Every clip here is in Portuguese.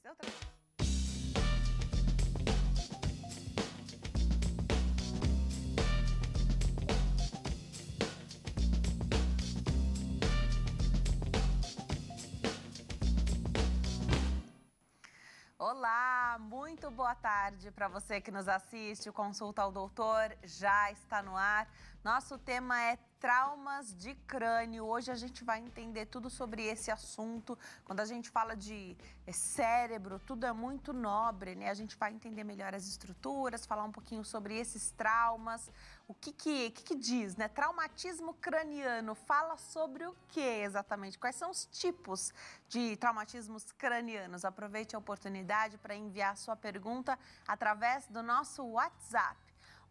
Seu tra... Olá, muito boa tarde para você que nos assiste. O Consulta ao Doutor já está no ar. Nosso tema é traumas de crânio. Hoje a gente vai entender tudo sobre esse assunto. Quando a gente fala de cérebro, tudo é muito nobre, né? A gente vai entender melhor as estruturas, falar um pouquinho sobre esses traumas. O que diz, né? Traumatismo craniano fala sobre o que exatamente? Quais são os tipos de traumatismos cranianos? Aproveite a oportunidade para enviar sua pergunta através do nosso WhatsApp.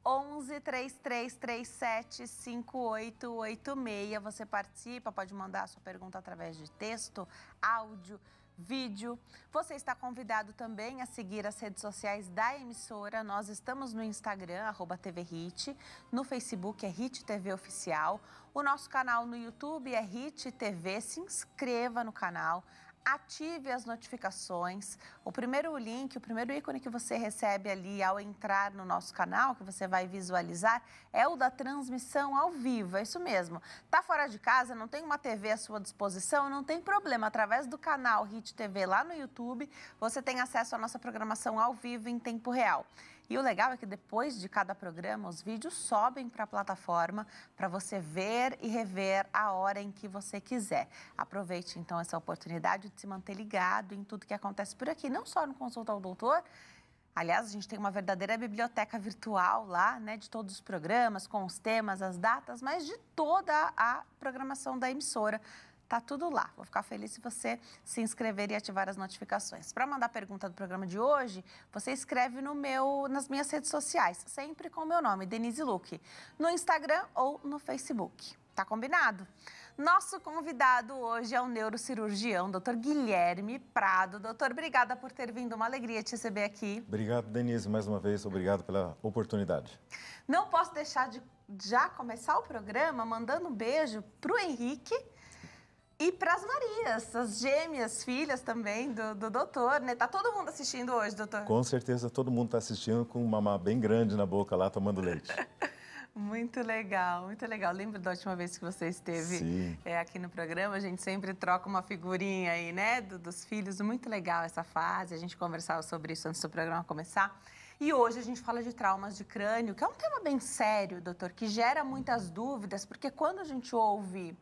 11 3337 5886. Você participa, pode mandar a sua pergunta através de texto, áudio, vídeo. Você está convidado também a seguir as redes sociais da emissora. Nós estamos no Instagram, @TVHit, no Facebook é Hit TV Oficial. O nosso canal no YouTube é Hit TV. Se inscreva no canal. Ative as notificações. O primeiro link, o primeiro ícone que você recebe ali ao entrar no nosso canal, que você vai visualizar, é o da transmissão ao vivo. É isso mesmo. Tá fora de casa, não tem uma TV à sua disposição, não tem problema. Através do canal Hit TV lá no YouTube, você tem acesso à nossa programação ao vivo em tempo real. E o legal é que depois de cada programa, os vídeos sobem para a plataforma para você ver e rever a hora em que você quiser. Aproveite, então, essa oportunidade de se manter ligado em tudo que acontece por aqui, não só no Consulta ao Doutor. Aliás, a gente tem uma verdadeira biblioteca virtual lá, né, de todos os programas, com os temas, as datas, mas de toda a programação da emissora. Tá tudo lá. Vou ficar feliz se você se inscrever e ativar as notificações. Para mandar pergunta do programa de hoje, você escreve nas minhas redes sociais, sempre com o meu nome, Denise Luque, no Instagram ou no Facebook. Tá combinado? Nosso convidado hoje é o neurocirurgião, Dr. Guilherme Prado. Doutor, obrigada por ter vindo. Uma alegria te receber aqui. Obrigado, Denise, mais uma vez. Obrigado pela oportunidade. Não posso deixar de já começar o programa mandando um beijo para o Henrique e para as Marias, as gêmeas, filhas também do doutor, né? Tá todo mundo assistindo hoje, doutor? Com certeza, todo mundo está assistindo com uma mamá bem grande na boca lá, tomando leite. Muito legal, muito legal. Lembro da última vez que você esteve aqui no programa, a gente sempre troca uma figurinha aí, né, dos filhos. Muito legal essa fase, a gente conversava sobre isso antes do programa começar. E hoje a gente fala de traumas de crânio, que é um tema bem sério, doutor, que gera muitas dúvidas, porque quando a gente ouve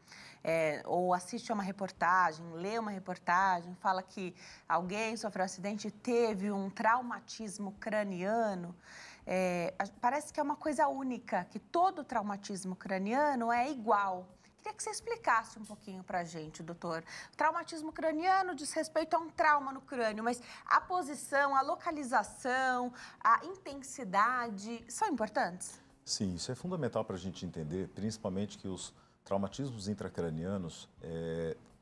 ou assiste a uma reportagem, lê uma reportagem, fala que alguém sofreu um acidente e teve um traumatismo craniano, parece que é uma coisa única, que todo traumatismo craniano é igual. Queria que você explicasse um pouquinho pra gente, doutor. O traumatismo craniano diz respeito a um trauma no crânio, mas a posição, a localização, a intensidade são importantes? Sim, isso é fundamental para a gente entender, principalmente que os traumatismos intracranianos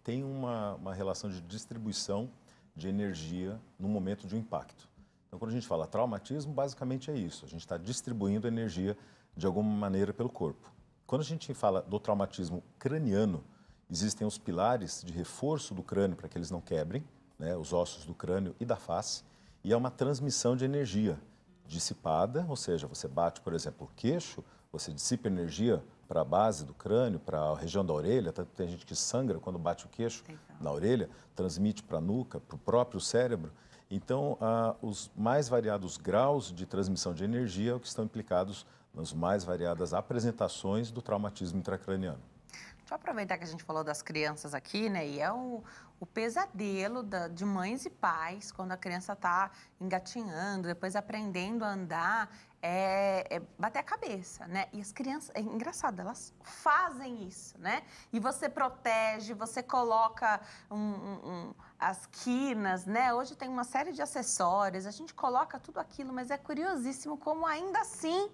têm uma relação de distribuição de energia no momento de um impacto. Então, quando a gente fala traumatismo, basicamente é isso. A gente está distribuindo energia de alguma maneira pelo corpo. Quando a gente fala do traumatismo craniano, existem os pilares de reforço do crânio para que eles não quebrem, né, os ossos do crânio e da face, e é uma transmissão de energia dissipada, ou seja, você bate, por exemplo, o queixo, você dissipa energia para a base do crânio, para a região da orelha, tem gente que sangra quando bate o queixo na orelha, transmite para a nuca, para o próprio cérebro. Então, os mais variados graus de transmissão de energia é o que estão implicados nas mais variadas apresentações do traumatismo intracraniano. Deixa eu aproveitar que a gente falou das crianças aqui, né? E é o pesadelo de mães e pais quando a criança está engatinhando, depois aprendendo a andar, bater a cabeça, né? E as crianças, é engraçado, elas fazem isso, né? E você protege, você coloca as quinas, né? Hoje tem uma série de acessórios, a gente coloca tudo aquilo, mas é curiosíssimo como ainda assim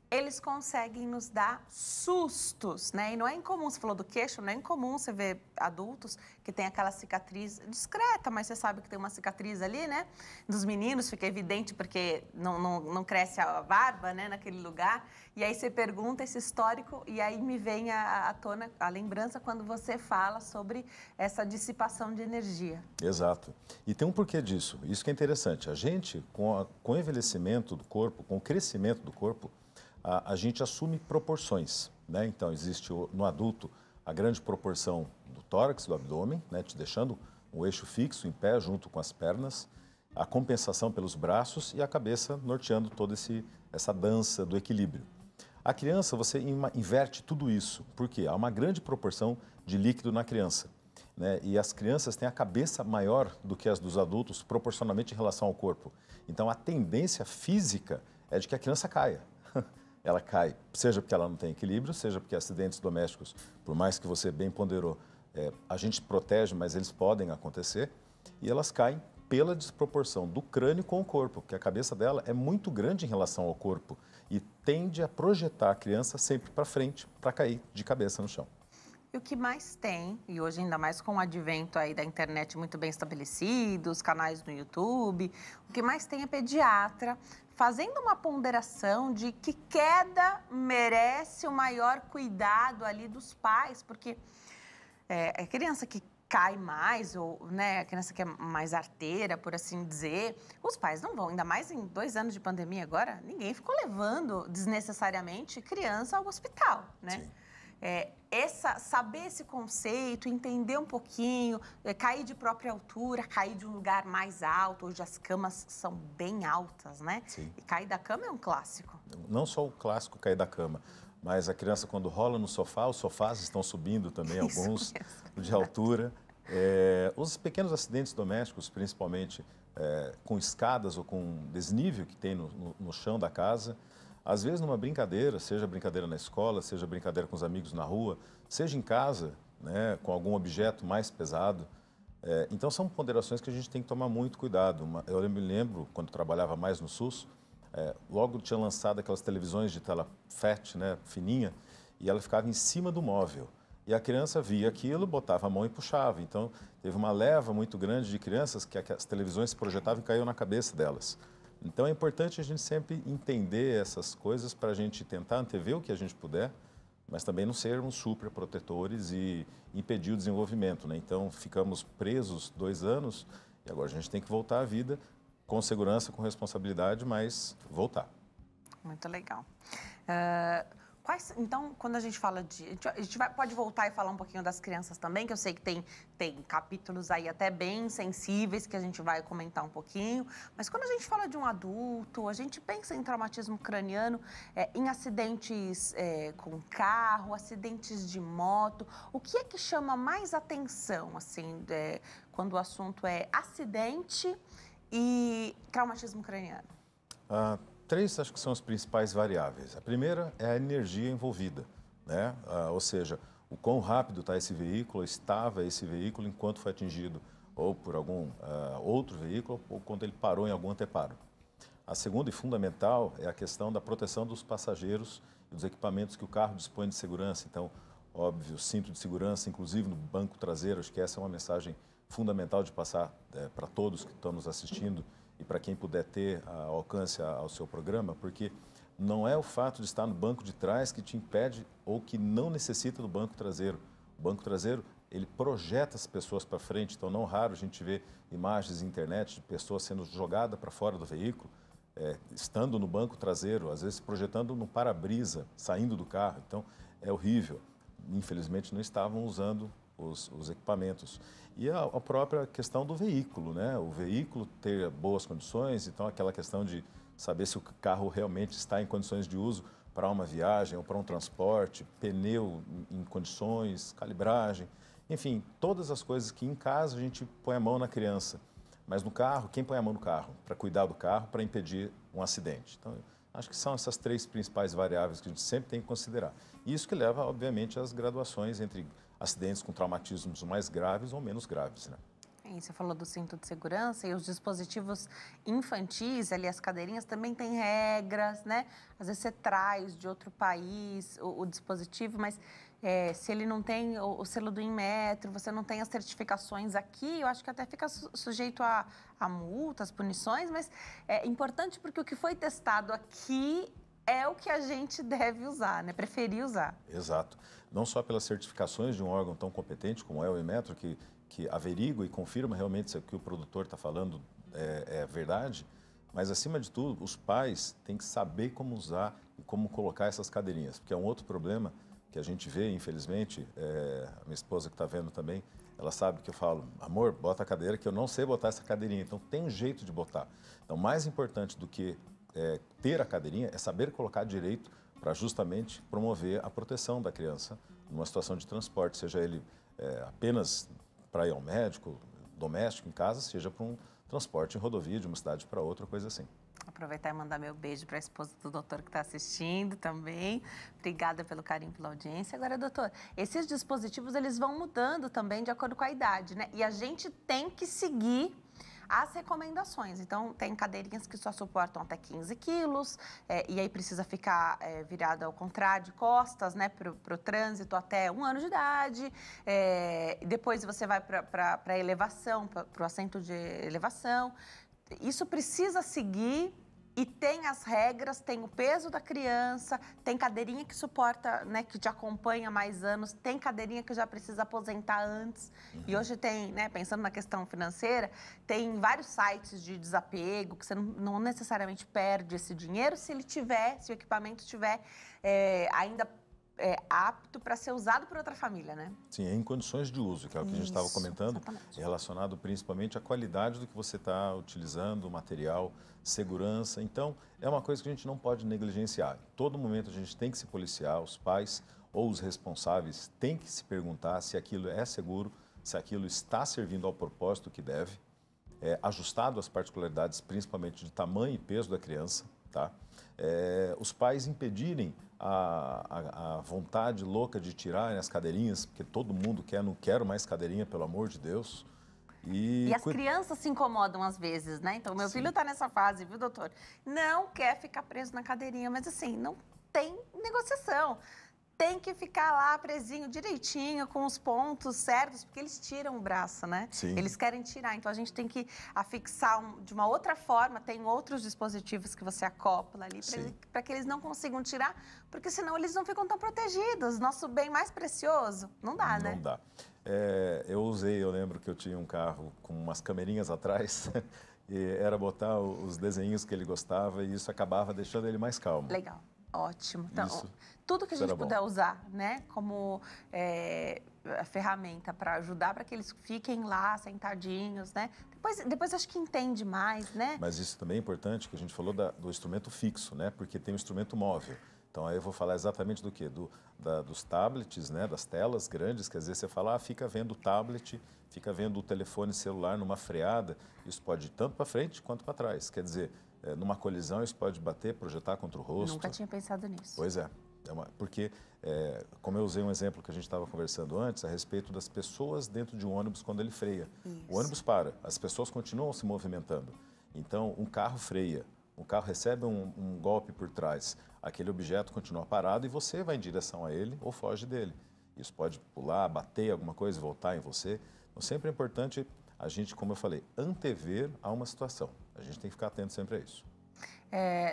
eles conseguem nos dar sustos, né? E não é incomum, você falou do queixo, não é incomum você ver adultos que tem aquela cicatriz discreta, mas você sabe que tem uma cicatriz ali, né? Dos meninos fica evidente porque não cresce a barba, né, naquele lugar. E aí você pergunta esse histórico e aí me vem à tona a lembrança quando você fala sobre essa dissipação de energia. Exato. E tem um porquê disso. Isso que é interessante. A gente, com o envelhecimento do corpo, com o crescimento do corpo, a gente assume proporções, né? Então, existe no adulto a grande proporção do tórax, do abdômen, né? Te deixando o eixo fixo, em pé, junto com as pernas, a compensação pelos braços e a cabeça norteando toda essa dança do equilíbrio. A criança, você inverte tudo isso, porque há uma grande proporção de líquido na criança, né? E as crianças têm a cabeça maior do que as dos adultos, proporcionalmente em relação ao corpo. Então, a tendência física é de que a criança caia. Ela cai, seja porque ela não tem equilíbrio, seja porque acidentes domésticos, por mais que você bem ponderou, a gente protege, mas eles podem acontecer, e elas caem pela desproporção do crânio com o corpo, porque a cabeça dela é muito grande em relação ao corpo e tende a projetar a criança sempre para frente, para cair de cabeça no chão. E o que mais tem, e hoje ainda mais com o advento aí da internet muito bem estabelecido, os canais no YouTube, o que mais tem é pediatra fazendo uma ponderação de que queda merece o maior cuidado ali dos pais, porque a criança que cai mais, ou né, a criança que é mais arteira, por assim dizer, os pais não vão, ainda mais em 2 anos de pandemia agora, ninguém ficou levando desnecessariamente criança ao hospital, né? Sim. Saber esse conceito, entender um pouquinho, cair de própria altura, cair de um lugar mais alto. Hoje as camas são bem altas, né? Sim. E cair da cama é um clássico. Não só o clássico cair da cama, mas a criança quando rola no sofá, os sofás estão subindo também, alguns de altura. Os pequenos acidentes domésticos, principalmente com escadas ou com desnível que tem no chão da casa, às vezes numa brincadeira, seja brincadeira na escola, seja brincadeira com os amigos na rua, seja em casa, né, com algum objeto mais pesado. Então são ponderações que a gente tem que tomar muito cuidado. Eu me lembro, quando trabalhava mais no SUS, logo tinha lançado aquelas televisões de tela fat, né, fininha, e ela ficava em cima do móvel. E a criança via aquilo, botava a mão e puxava. Então teve uma leva muito grande de crianças que as televisões se projetavam e caíam na cabeça delas. Então é importante a gente sempre entender essas coisas para a gente tentar antever o que a gente puder, mas também não sermos super protetores e impedir o desenvolvimento, né? Então ficamos presos 2 anos e agora a gente tem que voltar à vida com segurança, com responsabilidade, mas voltar. Muito legal. Então, quando a gente fala de... A gente pode voltar e falar um pouquinho das crianças também, que eu sei que tem capítulos aí até bem sensíveis que a gente vai comentar um pouquinho. Mas quando a gente fala de um adulto, a gente pensa em traumatismo craniano, em acidentes com carro, acidentes de moto. O que é que chama mais atenção, assim, quando o assunto é acidente e traumatismo craniano? 3 acho que são as principais variáveis. A primeira é a energia envolvida, né? Ou seja, o quão rápido está esse veículo, estava esse veículo enquanto foi atingido ou por algum outro veículo ou quando ele parou em algum anteparo. A segunda e fundamental é a questão da proteção dos passageiros e dos equipamentos que o carro dispõe de segurança. Então, óbvio, cinto de segurança, inclusive no banco traseiro, acho que essa é uma mensagem fundamental de passar para todos que estão nos assistindo e para quem puder ter alcance ao seu programa, porque não é o fato de estar no banco de trás que te impede ou que não necessita do banco traseiro. O banco traseiro, ele projeta as pessoas para frente, então não raro a gente vê imagens na internet de pessoas sendo jogadas para fora do veículo, estando no banco traseiro, às vezes projetando no para-brisa, saindo do carro. Então, é horrível. Infelizmente, não estavam usando os equipamentos. E a própria questão do veículo, né? O veículo ter boas condições, então aquela questão de saber se o carro realmente está em condições de uso para uma viagem ou para um transporte, pneu em condições, calibragem, enfim, todas as coisas que em casa a gente põe a mão na criança, mas no carro, quem põe a mão no carro? Para cuidar do carro, para impedir um acidente. Então, acho que são essas 3 principais variáveis que a gente sempre tem que considerar. Isso que leva, obviamente, às graduações entre acidentes com traumatismos mais graves ou menos graves, né? Você falou do cinto de segurança e os dispositivos infantis, ali as cadeirinhas, também têm regras, né? Às vezes você traz de outro país o dispositivo, mas se ele não tem o selo do Inmetro, você não tem as certificações aqui, eu acho que até fica sujeito a multas, punições, mas é importante porque o que foi testado aqui é o que a gente deve usar, né? Preferir usar. Exato. Não só pelas certificações de um órgão tão competente como é o Inmetro, que averigua e confirma realmente se o que o produtor está falando é verdade, mas, acima de tudo, os pais têm que saber como usar e como colocar essas cadeirinhas, porque é um outro problema que a gente vê, infelizmente, a minha esposa que está vendo também, ela sabe que eu falo, amor, bota a cadeira, que eu não sei botar essa cadeirinha, então tem um jeito de botar. Então, mais importante do que ter a cadeirinha é saber colocar direito para justamente promover a proteção da criança numa situação de transporte, seja ele apenas para ir ao médico, doméstico, em casa, seja para um transporte em rodovia de uma cidade para outra, coisa assim. Aproveitar e mandar meu beijo para a esposa do doutor que está assistindo também. Obrigada pelo carinho, pela audiência. Agora, doutor, esses dispositivos, eles vão mudando também de acordo com a idade, né? E a gente tem que seguir as recomendações. Então, tem cadeirinhas que só suportam até 15 quilos, e aí precisa ficar virada ao contrário, de costas, né, para o trânsito até 1 ano de idade. Depois você vai para a elevação, para o assento de elevação. Isso precisa seguir e tem as regras, tem o peso da criança, tem cadeirinha que suporta, né, que te acompanha mais anos, tem cadeirinha que já precisa aposentar antes. E hoje tem, né, pensando na questão financeira, tem vários sites de desapego que você não necessariamente perde esse dinheiro se ele tiver, se o equipamento estiver ainda apto para ser usado por outra família, né? Sim, em condições de uso, que é o que a gente estava comentando, exatamente. Relacionado principalmente à qualidade do que você está utilizando, o material, segurança. Então, é uma coisa que a gente não pode negligenciar. Em todo momento a gente tem que se policiar, os pais ou os responsáveis têm que se perguntar se aquilo é seguro, se aquilo está servindo ao propósito que deve, ajustado às particularidades, principalmente de tamanho e peso da criança, tá? Os pais impedirem a vontade louca de tirar as cadeirinhas, porque todo mundo quer, não quero mais cadeirinha, pelo amor de Deus. E as crianças se incomodam às vezes, né? Então, meu filho está nessa fase, viu, doutor? Não quer ficar preso na cadeirinha, mas assim, não tem negociação. Tem que ficar lá presinho direitinho, com os pontos certos, porque eles tiram o braço, né? Sim. Eles querem tirar, então a gente tem que afixar de uma outra forma, tem outros dispositivos que você acopla ali, para que eles não consigam tirar, porque senão eles não ficam tão protegidos. Nosso bem mais precioso, não dá, né? Não dá. Eu lembro que eu tinha um carro com umas camerinhas atrás, e era botar os desenhos que ele gostava, e isso acabava deixando ele mais calmo. Legal. Ótimo. Então, Isso, tudo que a gente puder usar, né, como a ferramenta para ajudar, para que eles fiquem lá sentadinhos, né? Depois acho que entende mais, né? Mas isso também é importante, que a gente falou do instrumento fixo, né? Porque tem o instrumento móvel. Então, aí eu vou falar exatamente do quê? Dos tablets, né? Das telas grandes, que às vezes você fala, fica vendo o tablet, fica vendo o telefone celular numa freada. Isso pode ir tanto para frente quanto para trás. Quer dizer, numa colisão isso pode bater, projetar contra o rosto. Nunca tinha pensado nisso. Pois é. Porque, como eu usei um exemplo que a gente estava conversando antes, a respeito das pessoas dentro de um ônibus quando ele freia. Isso. O ônibus para, as pessoas continuam se movimentando. Então, um carro freia, um carro recebe um golpe por trás, aquele objeto continua parado e você vai em direção a ele ou foge dele. Isso pode pular, bater alguma coisa e voltar em você. Então, sempre é importante a gente, como eu falei, antever a uma situação. A gente tem que ficar atento sempre a isso.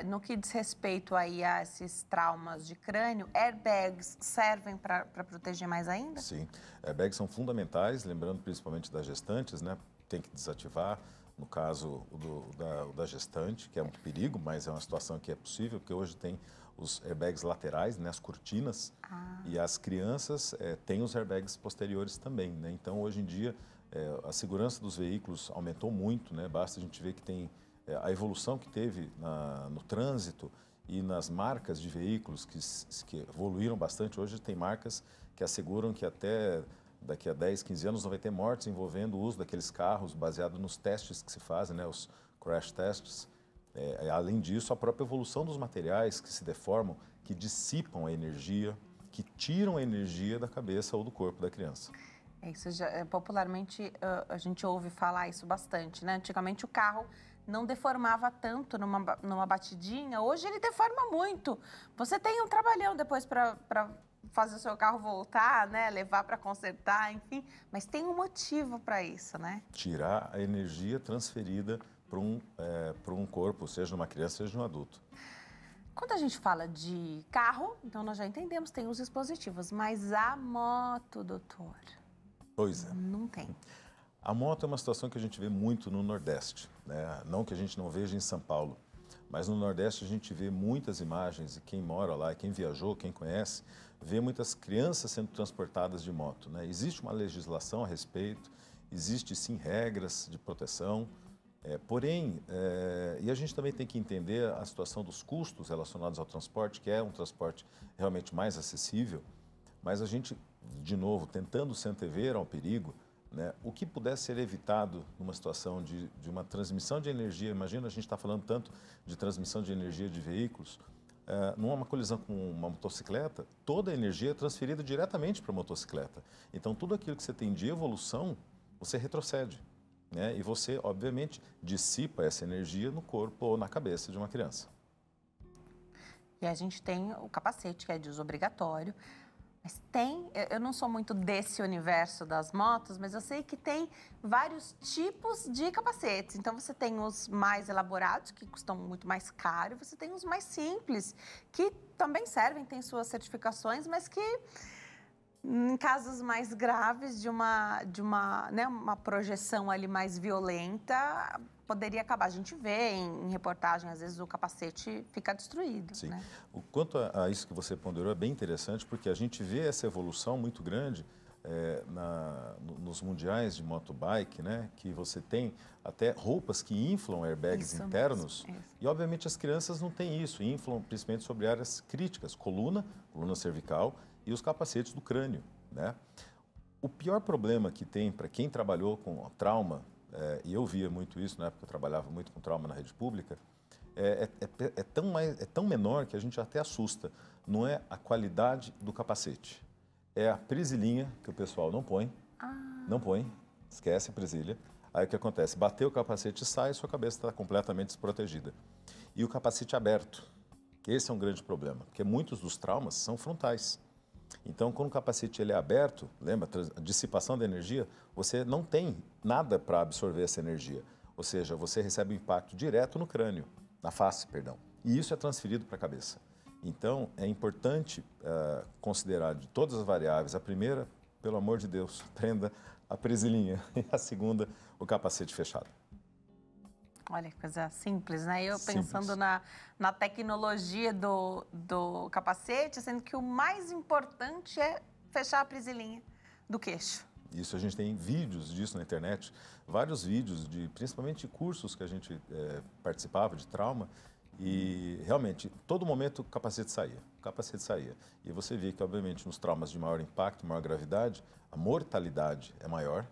No que diz respeito aí a esses traumas de crânio, airbags servem para proteger mais ainda? Sim, airbags são fundamentais, lembrando principalmente das gestantes, né? Tem que desativar, no caso da gestante, que é um perigo, mas é uma situação que é possível, porque hoje tem os airbags laterais, né? As cortinas, e as crianças têm os airbags posteriores também, né? Então, hoje em dia, a segurança dos veículos aumentou muito, né? Basta a gente ver que tem a evolução que teve no trânsito e nas marcas de veículos que evoluíram bastante. Hoje tem marcas que asseguram que até daqui a 10, 15 anos não vai ter mortes envolvendo o uso daqueles carros baseado nos testes que se fazem, né? Os crash tests. Além disso, a própria evolução dos materiais que se deformam, que dissipam a energia, que tiram a energia da cabeça ou do corpo da criança. Isso já, popularmente a gente ouve falar isso bastante, né? Antigamente o carro não deformava tanto numa batidinha, hoje ele deforma muito. Você tem um trabalhão depois para fazer o seu carro voltar, né? Levar para consertar, enfim. Mas tem um motivo para isso, né? Tirar a energia transferida para um corpo, seja uma criança, seja um adulto. Quando a gente fala de carro, então nós já entendemos, tem os dispositivos, mas a moto, doutor? Pois é. Não tem. A moto é uma situação que a gente vê muito no Nordeste, né? Não que a gente não veja em São Paulo, mas no Nordeste a gente vê muitas imagens, e quem mora lá, quem viajou, quem conhece, vê muitas crianças sendo transportadas de moto, né? Existe uma legislação a respeito, existe sim regras de proteção, e a gente também tem que entender a situação dos custos relacionados ao transporte, que é um transporte realmente mais acessível, mas a gente, de novo, tentando se antever ao perigo, né, o que pudesse ser evitado numa situação de uma transmissão de energia, imagina, a gente está falando tanto de transmissão de energia de veículos, numa colisão com uma motocicleta, toda a energia é transferida diretamente para a motocicleta. Então, tudo aquilo que você tem de evolução, você retrocede, né, e você, obviamente, dissipa essa energia no corpo ou na cabeça de uma criança. E a gente tem o capacete, que é de uso obrigatório. Mas eu não sou muito desse universo das motos, mas eu sei que tem vários tipos de capacetes. Então, você tem os mais elaborados, que custam muito mais caro, e você tem os mais simples, que também servem, têm suas certificações, mas que, em casos mais graves de uma projeção ali mais violenta, poderia acabar. A gente vê em reportagem, às vezes o capacete fica destruído. Sim. Né? O quanto a isso que você ponderou é bem interessante, porque a gente vê essa evolução muito grande nos mundiais de motobike, né? Que você tem até roupas que inflam airbags internos. Isso. E, obviamente, as crianças não têm isso, inflam principalmente sobre áreas críticas, coluna cervical e os capacetes do crânio, né? O pior problema que tem para quem trabalhou com trauma, e eu via muito isso na época que eu trabalhava muito com trauma na rede pública, é tão menor que a gente até assusta. Não é a qualidade do capacete, é a presilhinha que o pessoal não põe, esquece a presilha. Aí o que acontece? Bateu o capacete e sai, sua cabeça está completamente desprotegida. E o capacete aberto, esse é um grande problema, porque muitos dos traumas são frontais. Então, quando o capacete ele é aberto, lembra, a dissipação da energia, você não tem nada para absorver essa energia. Ou seja, você recebe um impacto direto no crânio, na face, perdão. E isso é transferido para a cabeça. Então, é importante considerar de todas as variáveis, a primeira, pelo amor de Deus, prenda a presilhinha. E a segunda, o capacete fechado. Olha, que coisa simples, né? Eu pensando na tecnologia do capacete, sendo que o mais importante é fechar a presilhinha do queixo. Isso, a gente tem vídeos disso na internet, vários vídeos, principalmente cursos que a gente participava de trauma, e realmente, todo momento o capacete saía. E você vê que, obviamente, nos traumas de maior impacto, maior gravidade, a mortalidade é maior,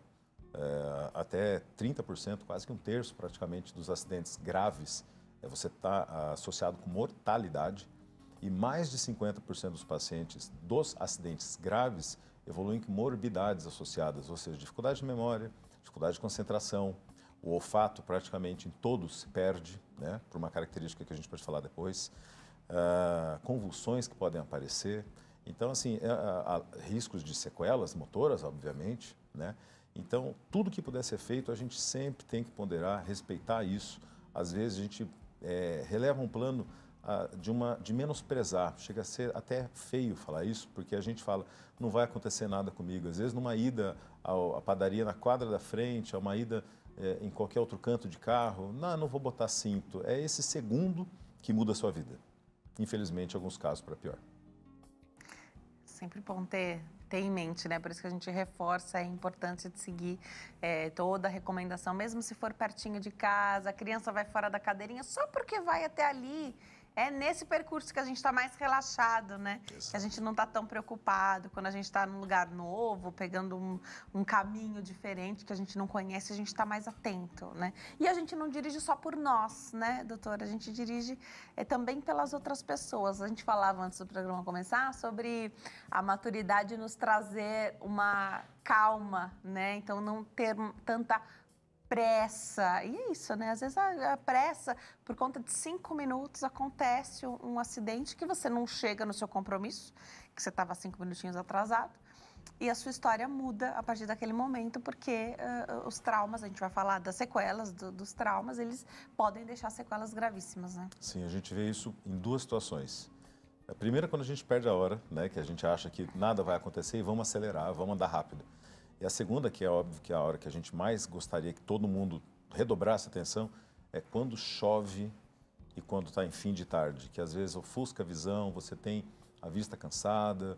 até 30%, quase que um terço praticamente dos acidentes graves, você está associado com mortalidade, e mais de 50% dos pacientes dos acidentes graves evoluem com morbidades associadas, ou seja, dificuldade de memória, dificuldade de concentração, o olfato praticamente em todos se perde, né, por uma característica que a gente pode falar depois, convulsões que podem aparecer. Então, assim, há riscos de sequelas motoras, obviamente, né? Então, tudo que puder ser feito, a gente sempre tem que ponderar, respeitar isso. Às vezes, a gente releva um plano de menosprezar. Chega a ser até feio falar isso, porque a gente fala, não vai acontecer nada comigo. Às vezes, numa ida à padaria na quadra da frente, uma ida em qualquer outro canto de carro, não vou botar cinto. É esse segundo que muda a sua vida. Infelizmente, em alguns casos, para pior. Sempre bom ter em mente, né? Por isso que a gente reforça a importância de seguir toda a recomendação, mesmo se for pertinho de casa, a criança vai fora da cadeirinha, só porque vai até ali, É nesse percurso que a gente está mais relaxado, né? Exato. Que a gente não está tão preocupado. Quando a gente está num lugar novo, pegando um caminho diferente que a gente não conhece, a gente está mais atento, né? E a gente não dirige só por nós, né, doutora? A gente dirige também pelas outras pessoas. A gente falava antes do programa começar sobre a maturidade nos trazer uma calma, né? Então, não ter tanta pressa. E é isso, né? Às vezes a pressa, por conta de 5 minutos, acontece um acidente que você não chega no seu compromisso, que você estava 5 minutinhos atrasado, e a sua história muda a partir daquele momento, porque os traumas, a gente vai falar das sequelas dos traumas, eles podem deixar sequelas gravíssimas, né? Sim, a gente vê isso em 2 situações. A primeira, quando a gente perde a hora, né, que a gente acha que nada vai acontecer e vamos acelerar, vamos andar rápido. E a segunda, que é óbvio que é a hora que a gente mais gostaria que todo mundo redobrasse atenção, é quando chove e quando está em fim de tarde, que às vezes ofusca a visão, você tem a vista cansada,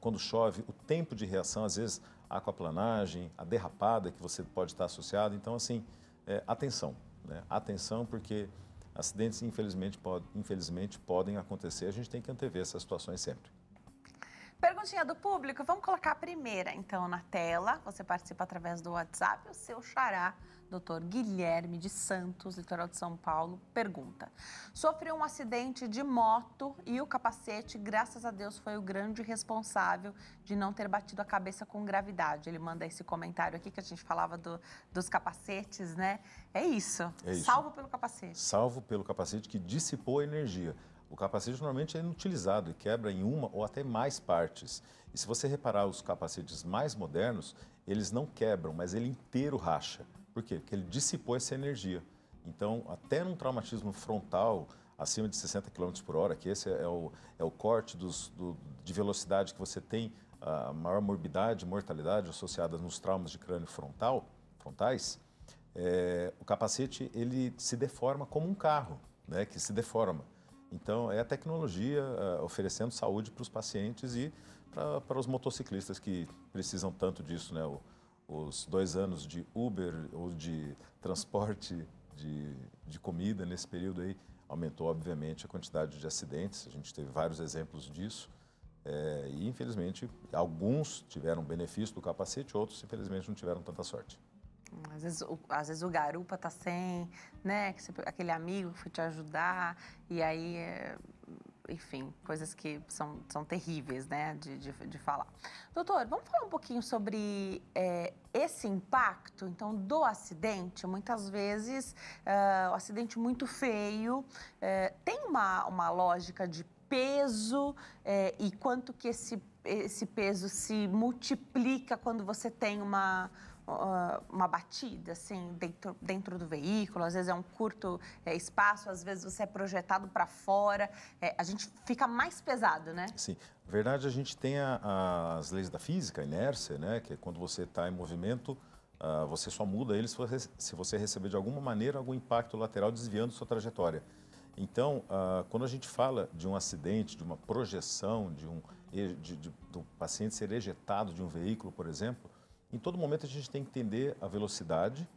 quando chove, o tempo de reação, às vezes a aquaplanagem, a derrapada que você pode estar associado. Então, assim, atenção, né? Atenção, porque acidentes, infelizmente, podem acontecer. A gente tem que antever essas situações sempre. Perguntinha do público, vamos colocar a primeira, então, na tela. Você participa através do WhatsApp. O seu xará, doutor Guilherme de Santos, litoral de São Paulo, pergunta: sofreu um acidente de moto e o capacete, graças a Deus, foi o grande responsável de não ter batido a cabeça com gravidade. Ele manda esse comentário aqui que a gente falava dos capacetes, né? É isso. Salvo pelo capacete. Salvo pelo capacete que dissipou a energia. O capacete normalmente é inutilizado e quebra em uma ou até mais partes. E se você reparar os capacetes mais modernos, eles não quebram, mas ele inteiro racha. Por quê? Porque ele dissipou essa energia. Então, até num traumatismo frontal, acima de 60 km por hora, que esse é o corte de velocidade que você tem, a maior morbidade e mortalidade associada nos traumas de crânio frontais, o capacete ele se deforma como um carro, né, que se deforma. Então, é a tecnologia oferecendo saúde para os pacientes e para os motociclistas que precisam tanto disso, né? Os 2 anos de Uber ou de transporte de comida nesse período aí aumentou, obviamente, a quantidade de acidentes. A gente teve vários exemplos disso. E, infelizmente, alguns tiveram benefício do capacete, outros, infelizmente, não tiveram tanta sorte. Às vezes o garupa tá sem, né? Aquele amigo que foi te ajudar, e aí, enfim, coisas que são terríveis, né? De falar. Doutor, vamos falar um pouquinho sobre esse impacto, então, do acidente. Muitas vezes, o acidente muito feio tem uma lógica de peso e quanto que esse peso se multiplica quando você tem uma batida, assim, dentro do veículo. Às vezes é um curto espaço, às vezes você é projetado para fora. A gente fica mais pesado, né? Sim. Na verdade, a gente tem as leis da física, a inércia, né? Que é quando você está em movimento, você só muda ele se você receber de alguma maneira algum impacto lateral desviando sua trajetória. Então, quando a gente fala de um acidente, de uma projeção, do paciente ser ejetado de um veículo, por exemplo, em todo momento a gente tem que entender a velocidade,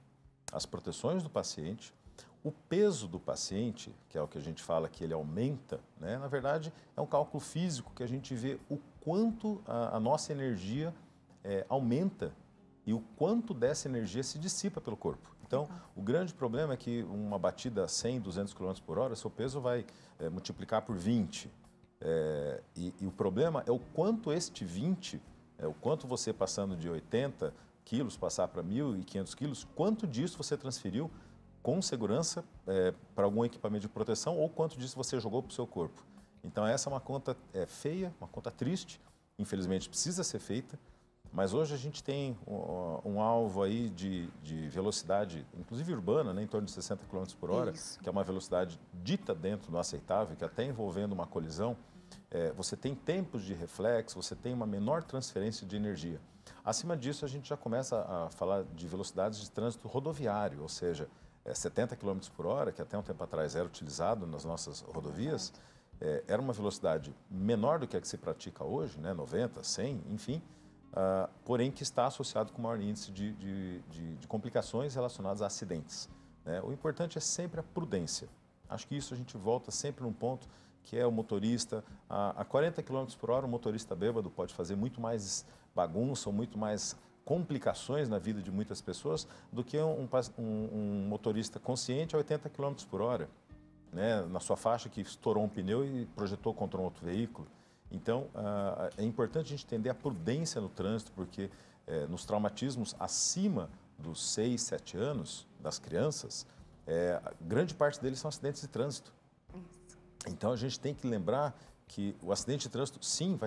as proteções do paciente, o peso do paciente, que é o que a gente fala que ele aumenta, né? Na verdade, é um cálculo físico que a gente vê o quanto a nossa energia aumenta e o quanto dessa energia se dissipa pelo corpo. Então, o grande problema é que uma batida a 100, 200 km por hora, seu peso vai multiplicar por 20. E o problema é o quanto este 20... o quanto você passando de 80 quilos, passar para 1.500 quilos, quanto disso você transferiu com segurança para algum equipamento de proteção ou quanto disso você jogou para o seu corpo. Então, essa é uma conta feia, uma conta triste, infelizmente precisa ser feita, mas hoje a gente tem um alvo aí de velocidade, inclusive urbana, né, em torno de 60 km por hora, que é uma velocidade dita dentro do aceitável, que até envolvendo uma colisão, você tem tempos de reflexo, você tem uma menor transferência de energia. Acima disso, a gente já começa a falar de velocidades de trânsito rodoviário, ou seja, 70 km por hora, que até um tempo atrás era utilizado nas nossas rodovias, era uma velocidade menor do que a que se pratica hoje, né, 90, 100, enfim, porém que está associado com maior índice de complicações relacionadas a acidentes, né? O importante é sempre a prudência. Acho que isso a gente volta sempre num ponto que é o motorista. A 40 km por hora, o motorista bêbado pode fazer muito mais bagunça ou muito mais complicações na vida de muitas pessoas do que um motorista consciente a 80 km por hora, né? Na sua faixa que estourou um pneu e projetou contra um outro veículo. Então, é importante a gente entender a prudência no trânsito, porque nos traumatismos acima dos 6, 7 anos das crianças, grande parte deles são acidentes de trânsito. Isso. Então, a gente tem que lembrar que o acidente de trânsito, sim,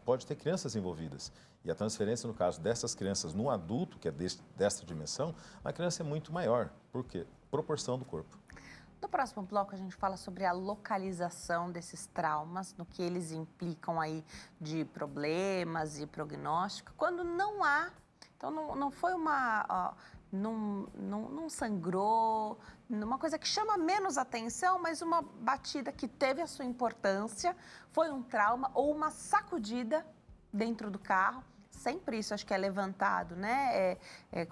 pode ter crianças envolvidas. E a transferência, no caso dessas crianças no adulto, que é desta dimensão, a criança é muito maior. Por quê? Proporção do corpo. No próximo bloco, a gente fala sobre a localização desses traumas, no que eles implicam aí de problemas e prognóstico, quando não há. Então, não foi uma... não sangrou, uma coisa que chama menos atenção, mas uma batida que teve a sua importância, foi um trauma ou uma sacudida dentro do carro. Sempre isso acho que é levantado, né?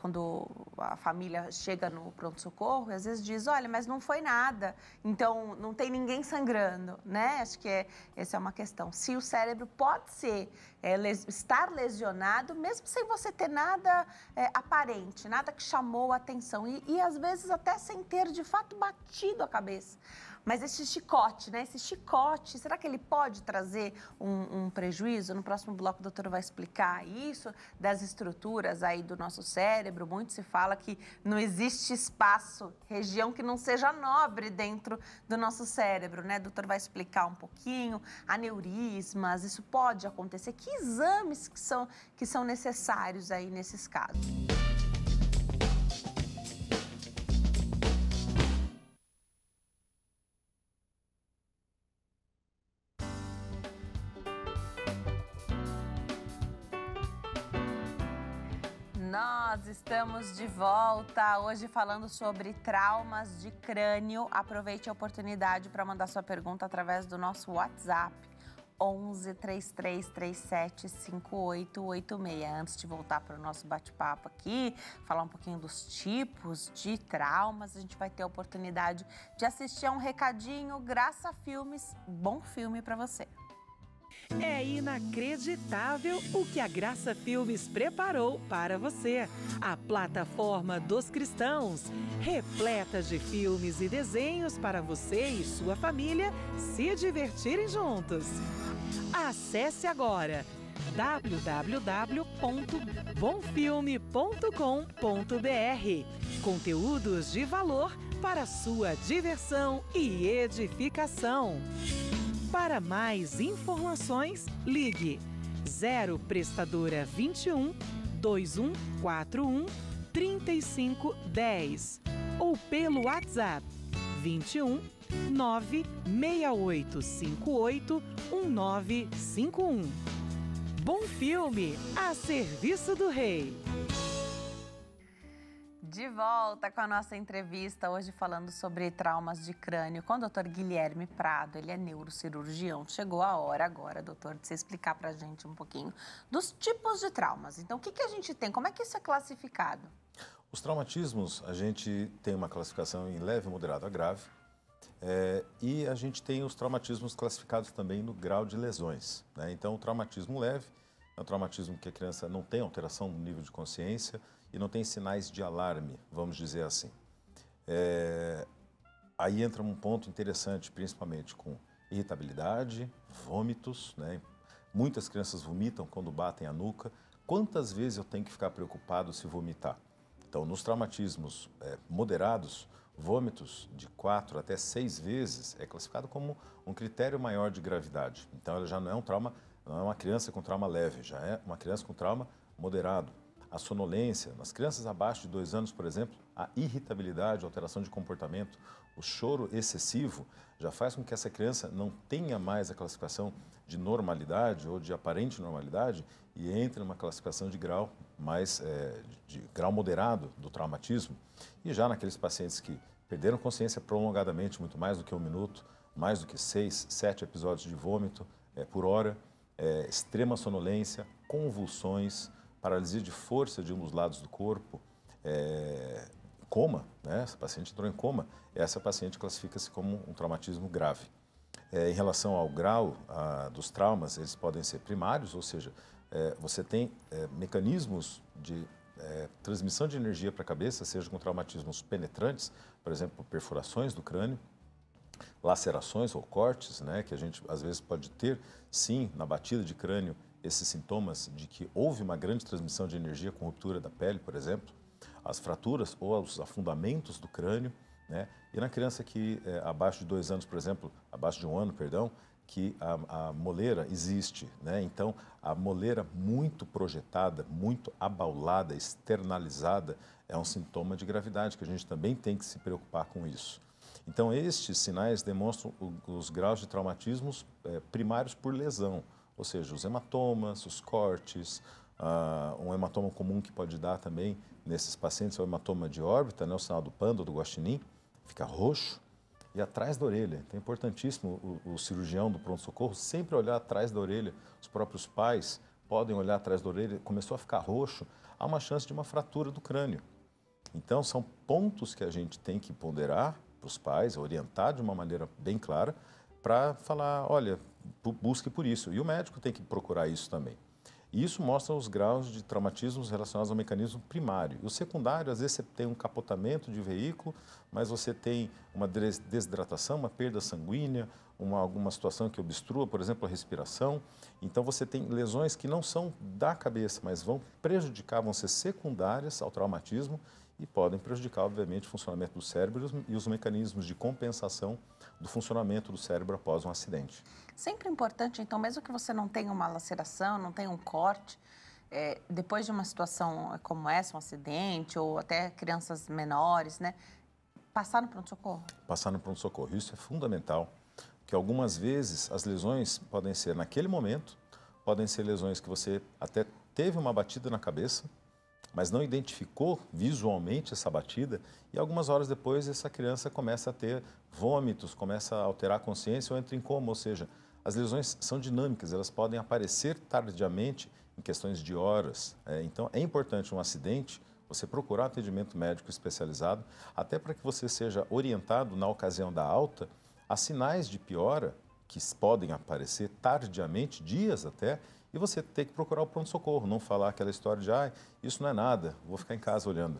Quando a família chega no pronto-socorro e às vezes diz, olha, mas não foi nada, então não tem ninguém sangrando, né? Acho que essa é uma questão. Se o cérebro pode estar lesionado, mesmo sem você ter nada aparente, nada que chamou a atenção e às vezes até sem ter de fato batido a cabeça. Mas esse chicote, né? Esse chicote, será que ele pode trazer um prejuízo? No próximo bloco, o doutor vai explicar isso, das estruturas aí do nosso cérebro. Muito se fala que não existe espaço, região que não seja nobre dentro do nosso cérebro, né? O doutor vai explicar um pouquinho, aneurismas, isso pode acontecer. Que exames que são necessários aí nesses casos? Nós estamos de volta, hoje falando sobre traumas de crânio. Aproveite a oportunidade para mandar sua pergunta através do nosso WhatsApp, 11 3337 5886. Antes de voltar para o nosso bate-papo aqui, falar um pouquinho dos tipos de traumas, a gente vai ter a oportunidade de assistir a um recadinho Graça Filmes. Bom filme para você. É inacreditável o que a Graça Filmes preparou para você. A plataforma dos cristãos, repleta de filmes e desenhos para você e sua família se divertirem juntos. Acesse agora www.bomfilme.com.br. Conteúdos de valor para sua diversão e edificação. Para mais informações, ligue 0 Prestadora 21 2141 3510 ou pelo WhatsApp 21 96858 1951. Bom filme a serviço do rei. De volta com a nossa entrevista, hoje falando sobre traumas de crânio com o doutor Guilherme Prado. Ele é neurocirurgião. Chegou a hora agora, doutor, de você explicar para a gente um pouquinho dos tipos de traumas. Então, o que a gente tem? Como é que isso é classificado? Os traumatismos, a gente tem uma classificação em leve, moderado a grave. E a gente tem os traumatismos classificados também no grau de lesões, né? Então, o traumatismo leve é um traumatismo que a criança não tem alteração no nível de consciência e não tem sinais de alarme, vamos dizer assim. Aí entra um ponto interessante, principalmente com irritabilidade, vômitos, né? Muitas crianças vomitam quando batem a nuca. Quantas vezes eu tenho que ficar preocupado se vomitar? Então, nos traumatismos moderados, vômitos de 4 até 6 vezes é classificado como um critério maior de gravidade. Então, ela já não é um trauma, não é uma criança com trauma leve, já é uma criança com trauma moderado. A sonolência, nas crianças abaixo de 2 anos, por exemplo, a irritabilidade, a alteração de comportamento, o choro excessivo já faz com que essa criança não tenha mais a classificação de normalidade ou de aparente normalidade e entre numa classificação de grau mais de grau moderado do traumatismo. E já naqueles pacientes que perderam consciência prolongadamente, muito mais do que 1 minuto, mais do que 6, 7 episódios de vômito por hora, extrema sonolência, convulsões, paralisia de força de um dos lados do corpo, coma, né? Essa paciente entrou em coma, essa paciente classifica-se como um traumatismo grave. Em relação ao grau dos traumas, eles podem ser primários, ou seja, você tem mecanismos de transmissão de energia para a cabeça, seja com traumatismos penetrantes, por exemplo, perfurações do crânio, lacerações ou cortes, né, que a gente às vezes pode ter, sim, na batida de crânio, esses sintomas de que houve uma grande transmissão de energia com ruptura da pele, por exemplo, as fraturas ou os afundamentos do crânio, né, e na criança que abaixo de 2 anos, por exemplo, abaixo de 1 ano, perdão, que a moleira existe, né? Então, a moleira muito projetada, muito abaulada, externalizada, é um sintoma de gravidade, que a gente também tem que se preocupar com isso. Então, estes sinais demonstram os graus de traumatismos primários por lesão, ou seja, os hematomas, os cortes, um hematoma comum que pode dar também nesses pacientes é o hematoma de órbita, né? O sinal do panda, do guaxinim, fica roxo. E atrás da orelha. Então é importantíssimo o cirurgião do pronto-socorro sempre olhar atrás da orelha. Os próprios pais podem olhar atrás da orelha. Começou a ficar roxo, há uma chance de uma fratura do crânio. Então são pontos que a gente tem que ponderar para os pais, orientar de uma maneira bem clara, para falar, olha, busque por isso. E o médico tem que procurar isso também. E isso mostra os graus de traumatismos relacionados ao mecanismo primário. E o secundário, às vezes você tem um capotamento de veículo, mas você tem uma desidratação, uma perda sanguínea, alguma situação que obstrua, por exemplo, a respiração. Então você tem lesões que não são da cabeça, mas vão prejudicar, vão ser secundárias ao traumatismo e podem prejudicar, obviamente, o funcionamento do cérebro e os mecanismos de compensação do funcionamento do cérebro após um acidente. Sempre importante, então, mesmo que você não tenha uma laceração, não tenha um corte, depois de uma situação como essa, um acidente, ou até crianças menores, né, passar no pronto-socorro? Passar no pronto-socorro, isso é fundamental, porque algumas vezes as lesões podem ser naquele momento, podem ser lesões que você até teve uma batida na cabeça, mas não identificou visualmente essa batida e algumas horas depois essa criança começa a ter vômitos, começa a alterar a consciência ou entra em coma, ou seja, as lesões são dinâmicas, elas podem aparecer tardiamente em questões de horas. Então é importante um acidente, você procurar atendimento médico especializado, até para que você seja orientado na ocasião da alta a sinais de piora que podem aparecer tardiamente, dias até, e você tem que procurar o pronto-socorro, não falar aquela história de isso não é nada, vou ficar em casa olhando.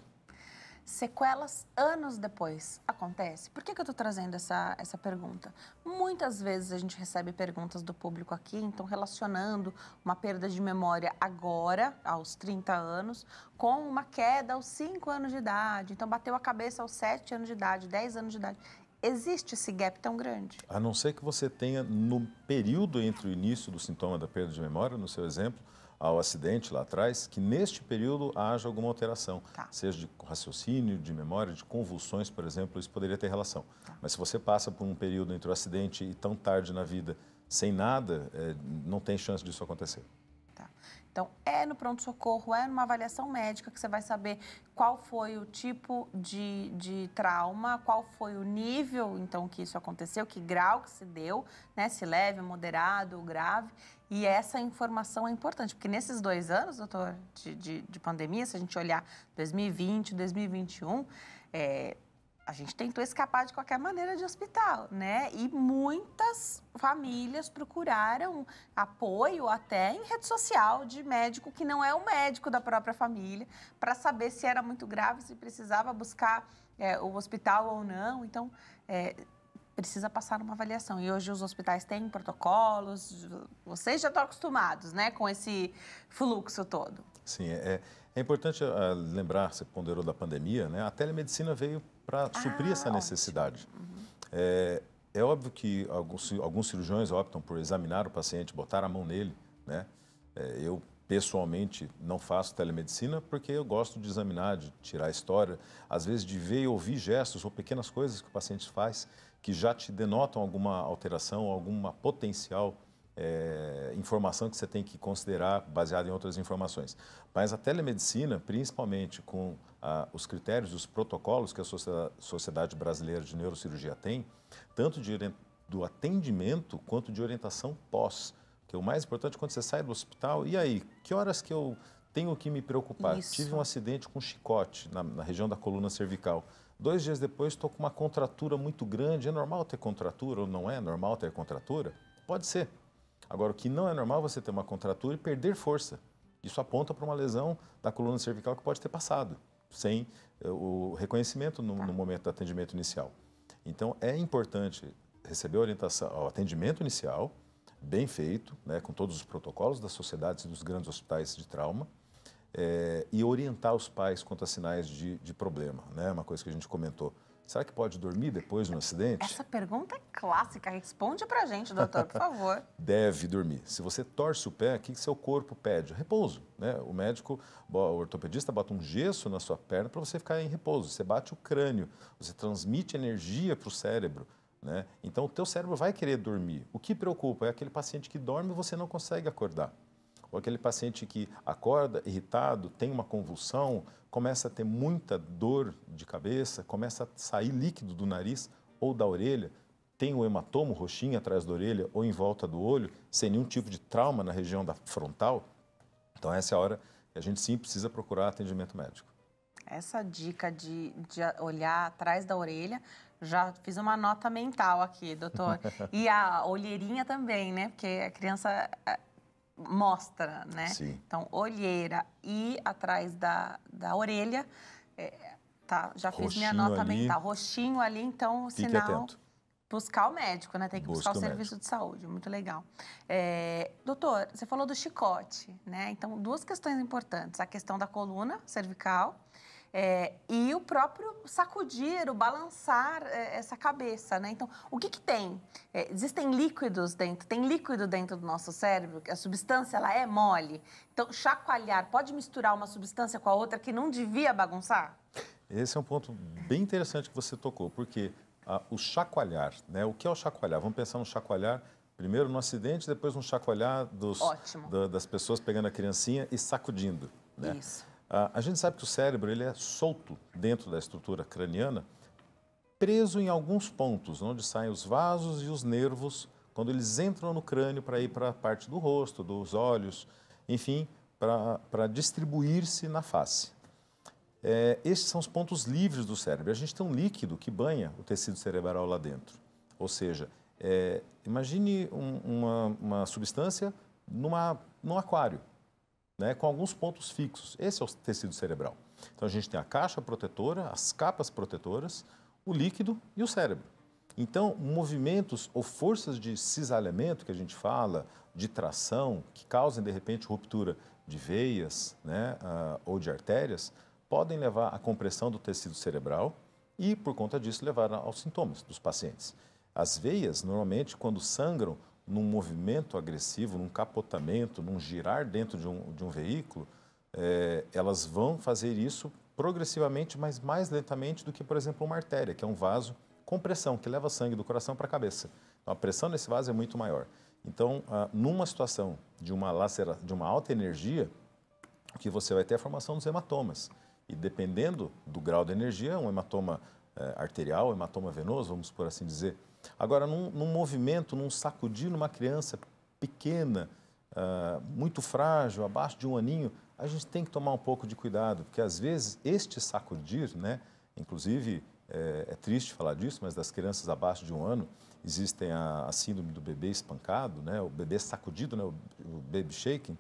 Sequelas anos depois, acontece? Por que eu estou trazendo essa pergunta? Muitas vezes a gente recebe perguntas do público aqui, então relacionando uma perda de memória agora, aos 30 anos, com uma queda aos 5 anos de idade. Então bateu a cabeça aos 7 anos de idade, 10 anos de idade. Existe esse gap tão grande? A não ser que você tenha, no período entre o início do sintoma da perda de memória, no seu exemplo, ao acidente lá atrás, que neste período haja alguma alteração, seja de raciocínio, de memória, de convulsões, por exemplo, isso poderia ter relação. Mas se você passa por um período entre o acidente e tão tarde na vida, sem nada, não tem chance disso acontecer. Então, é no pronto-socorro, é numa avaliação médica que você vai saber qual foi o tipo de trauma, qual foi o nível, então, que isso aconteceu, que grau que se deu, né? Se leve, moderado, grave. E essa informação é importante, porque nesses 2 anos, doutor, de pandemia, se a gente olhar 2020, 2021, a gente tentou escapar de qualquer maneira de hospital, né? E muitas famílias procuraram apoio até em rede social de médico que não é o médico da própria família, para saber se era muito grave, se precisava buscar o hospital ou não. Então, precisa passar numa avaliação. E hoje os hospitais têm protocolos, vocês já estão acostumados, né, com esse fluxo todo. Sim, é importante lembrar, você ponderou da pandemia, né? A telemedicina veio para suprir essa necessidade. É óbvio que alguns cirurgiões optam por examinar o paciente, botar a mão nele, né? Eu, pessoalmente, não faço telemedicina porque eu gosto de examinar, de tirar a história, às vezes de ver e ouvir gestos ou pequenas coisas que o paciente faz que já te denotam alguma alteração, alguma potencial informação que você tem que considerar baseada em outras informações. Mas a telemedicina, principalmente com os critérios, os protocolos que a Sociedade Brasileira de Neurocirurgia tem, tanto do atendimento quanto de orientação pós, que é o mais importante quando você sai do hospital. E aí, que horas que eu tenho que me preocupar. Isso. Tive um acidente com chicote na região da coluna cervical. 2 dias depois estou com uma contratura muito grande. É normal ter contratura ou não é normal ter contratura? Pode ser. Agora, o que não é normal é você ter uma contratura e perder força. Isso aponta para uma lesão da coluna cervical que pode ter passado, sem o reconhecimento no momento do atendimento inicial. Então, é importante receber a orientação, o atendimento inicial, bem feito, né, com todos os protocolos das sociedades e dos grandes hospitais de trauma, e orientar os pais quanto a sinais de problema, né? Uma coisa que a gente comentou. Será que pode dormir depois de um acidente? Essa pergunta é clássica. Responde pra gente, doutor, por favor. Deve dormir. Se você torce o pé, o que seu corpo pede? Repouso, né? O médico, o ortopedista bota um gesso na sua perna para você ficar em repouso. Você bate o crânio, você transmite energia para o cérebro, né? Então, o teu cérebro vai querer dormir. O que preocupa é aquele paciente que dorme e você não consegue acordar. Ou aquele paciente que acorda irritado, tem uma convulsão, começa a ter muita dor de cabeça, começa a sair líquido do nariz ou da orelha, tem o hematoma, o roxinho atrás da orelha ou em volta do olho, sem nenhum tipo de trauma na região da frontal. Então, essa é a hora que a gente sim precisa procurar atendimento médico. Essa dica de olhar atrás da orelha, já fiz uma nota mental aqui, doutor. E a olheirinha também, né? Porque a criança mostra, né? Sim. Então, olheira e atrás da orelha, tá, já fiz Roxinho minha nota ali. mental. Roxinho ali, então, Fique sinal... atento. Buscar o médico, né? Tem que buscar o Busca o serviço de saúde, muito legal. Doutor, você falou do chicote, né? Então, 2 questões importantes. A questão da coluna cervical e o próprio sacudir, o balançar essa cabeça, né? Então, o que tem? Existem líquidos dentro, tem líquido dentro do nosso cérebro, a substância, ela é mole. Então, chacoalhar, pode misturar uma substância com a outra que não devia bagunçar? Esse é um ponto bem interessante que você tocou, porque o chacoalhar, né? O que é o chacoalhar? Vamos pensar no chacoalhar, primeiro no acidente, depois no chacoalhar das pessoas pegando a criancinha e sacudindo, né? Isso. A gente sabe que o cérebro ele é solto dentro da estrutura craniana, preso em alguns pontos, onde saem os vasos e os nervos, quando eles entram no crânio para ir para a parte do rosto, dos olhos, enfim, para distribuir-se na face. Esses são os pontos livres do cérebro. A gente tem um líquido que banha o tecido cerebral lá dentro. Ou seja, imagine uma substância num aquário, né, com alguns pontos fixos. Esse é o tecido cerebral. Então, a gente tem a caixa protetora, as capas protetoras, o líquido e o cérebro. Então, movimentos ou forças de cisalhamento, que a gente fala, de tração, que causem, de repente, ruptura de veias, né, ou de artérias, podem levar à compressão do tecido cerebral e, por conta disso, levar aos sintomas dos pacientes. As veias, normalmente, quando sangram num movimento agressivo, num capotamento, num girar dentro de um veículo, elas vão fazer isso progressivamente, mas mais lentamente do que, por exemplo, uma artéria, que é um vaso com pressão, que leva sangue do coração para a cabeça. Então, a pressão nesse vaso é muito maior. Então, numa situação de uma alta energia, que você vai ter a formação dos hematomas. E dependendo do grau de energia, um hematoma arterial, um hematoma venoso, vamos por assim dizer. Agora, num movimento, num sacudir numa criança pequena, muito frágil, abaixo de 1 aninho, a gente tem que tomar um pouco de cuidado, porque às vezes este sacudir, né, inclusive é triste falar disso, mas das crianças abaixo de 1 ano, existem a síndrome do bebê espancado, né, o bebê sacudido, né, o baby shaking,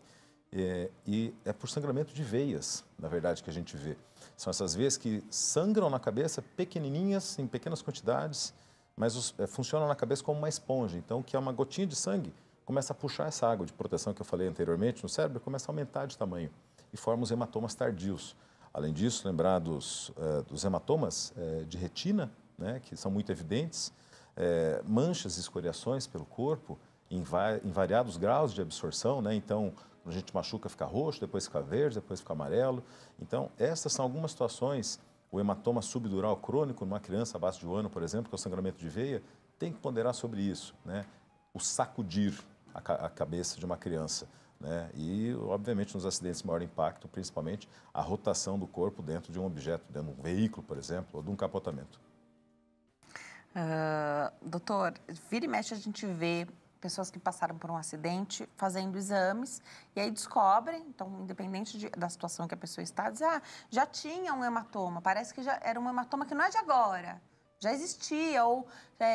e é por sangramento de veias, na verdade, que a gente vê. São essas veias que sangram na cabeça, pequenininhas, em pequenas quantidades, mas funcionam na cabeça como uma esponja. Então, que é uma gotinha de sangue, começa a puxar essa água de proteção que eu falei anteriormente no cérebro, começa a aumentar de tamanho e forma os hematomas tardios. Além disso, lembrar dos hematomas de retina, né, que são muito evidentes, manchas e escoriações pelo corpo, em variados graus de absorção, né? Então, quando a gente machuca, fica roxo, depois fica verde, depois fica amarelo. Então, essas são algumas situações. O hematoma subdural crônico, numa criança abaixo de 1 ano, por exemplo, que é o sangramento de veia, tem que ponderar sobre isso, né? O sacudir a cabeça de uma criança, né? E, obviamente, nos acidentes de maior impacto, principalmente, a rotação do corpo dentro de um objeto, dentro de um veículo, por exemplo, ou de um capotamento. Doutor, vira e mexe a gente vê pessoas que passaram por um acidente fazendo exames e aí descobrem, então, independente da situação que a pessoa está, dizem, já tinha um hematoma, parece que já era um hematoma que não é de agora, já existia, ou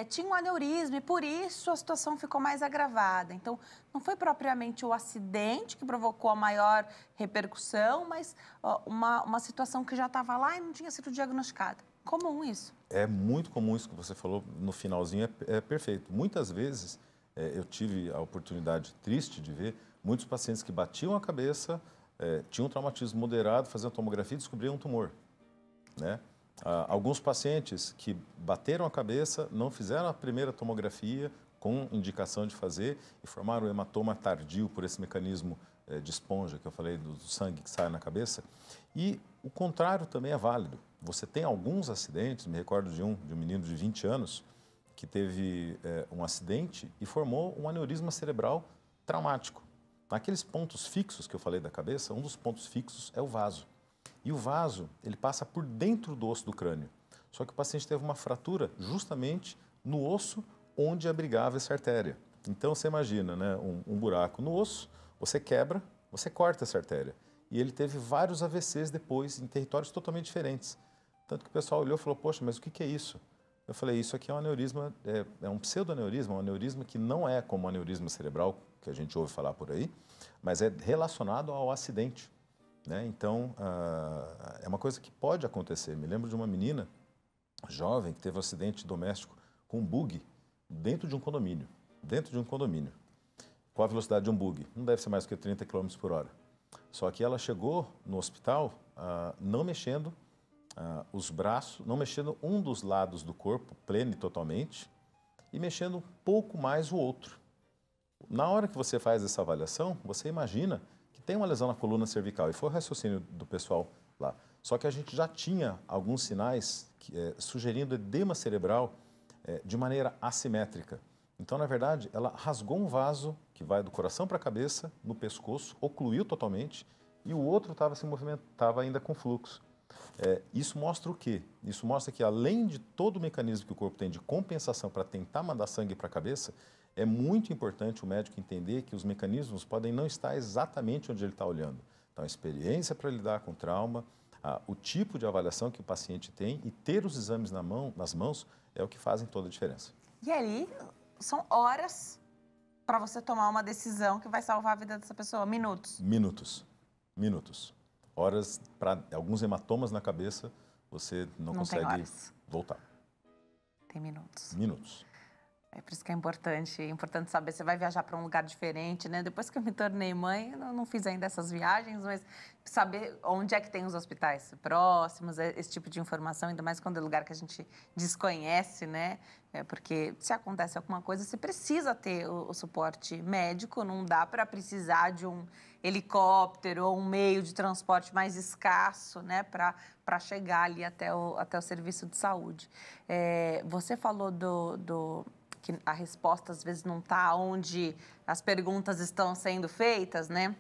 tinha um aneurisma e por isso a situação ficou mais agravada. Então, não foi propriamente o acidente que provocou a maior repercussão, mas uma situação que já estava lá e não tinha sido diagnosticada. Comum isso? É muito comum isso que você falou no finalzinho, é perfeito. Muitas vezes, eu tive a oportunidade triste de ver muitos pacientes que batiam a cabeça, tinham um traumatismo moderado, faziam tomografia e descobriam um tumor, né? Alguns pacientes que bateram a cabeça, não fizeram a primeira tomografia com indicação de fazer e formaram o hematoma tardio por esse mecanismo de esponja que eu falei, do sangue que sai na cabeça. E o contrário também é válido. Você tem alguns acidentes, me recordo de um menino de 20 anos que teve um acidente e formou um aneurisma cerebral traumático. Naqueles pontos fixos que eu falei da cabeça, um dos pontos fixos é o vaso. E o vaso, ele passa por dentro do osso do crânio. Só que o paciente teve uma fratura justamente no osso onde abrigava essa artéria. Então, você imagina, né, um buraco no osso, você quebra, você corta essa artéria. E ele teve vários AVCs depois, em territórios totalmente diferentes. Tanto que o pessoal olhou e falou, poxa, mas o que é isso? Eu falei, isso aqui é um aneurisma, é um pseudoaneurisma, um aneurisma que não é como o aneurisma cerebral, que a gente ouve falar por aí, mas é relacionado ao acidente. Né? Então, é uma coisa que pode acontecer. Me lembro de uma menina jovem que teve um acidente doméstico com um bug dentro de um condomínio. Com a velocidade de um bug. Não deve ser mais do que 30 km por hora. Só que ela chegou no hospital não mexendo os braços, não mexendo um dos lados do corpo, pleno e totalmente, e mexendo um pouco mais o outro. Na hora que você faz essa avaliação, você imagina que tem uma lesão na coluna cervical, e foi o raciocínio do pessoal lá. Só que a gente já tinha alguns sinais sugerindo edema cerebral de maneira assimétrica. Então, na verdade, ela rasgou um vaso que vai do coração para a cabeça, no pescoço, ocluiu totalmente, e o outro estava se movimentando, estava ainda com fluxo. Isso mostra o quê? Isso mostra que, além de todo o mecanismo que o corpo tem de compensação para tentar mandar sangue para a cabeça, é muito importante o médico entender que os mecanismos podem não estar exatamente onde ele está olhando. Então, a experiência para lidar com o trauma, o tipo de avaliação que o paciente tem e ter os exames nas mãos é o que fazem toda a diferença. E aí, são horas para você tomar uma decisão que vai salvar a vida dessa pessoa? Minutos? Minutos. Horas para alguns hematomas na cabeça, você não consegue voltar. Tem minutos. Minutos. É por isso que é importante saber. Você vai viajar para um lugar diferente, né? Depois que eu me tornei mãe, eu não fiz ainda essas viagens, mas saber onde é que tem os hospitais próximos, esse tipo de informação, ainda mais quando é lugar que a gente desconhece, né? Porque se acontece alguma coisa, você precisa ter o suporte médico, não dá para precisar de um helicóptero ou um meio de transporte mais escasso, né? Para chegar ali até o serviço de saúde. Você falou que a resposta às vezes não está onde as perguntas estão sendo feitas, né?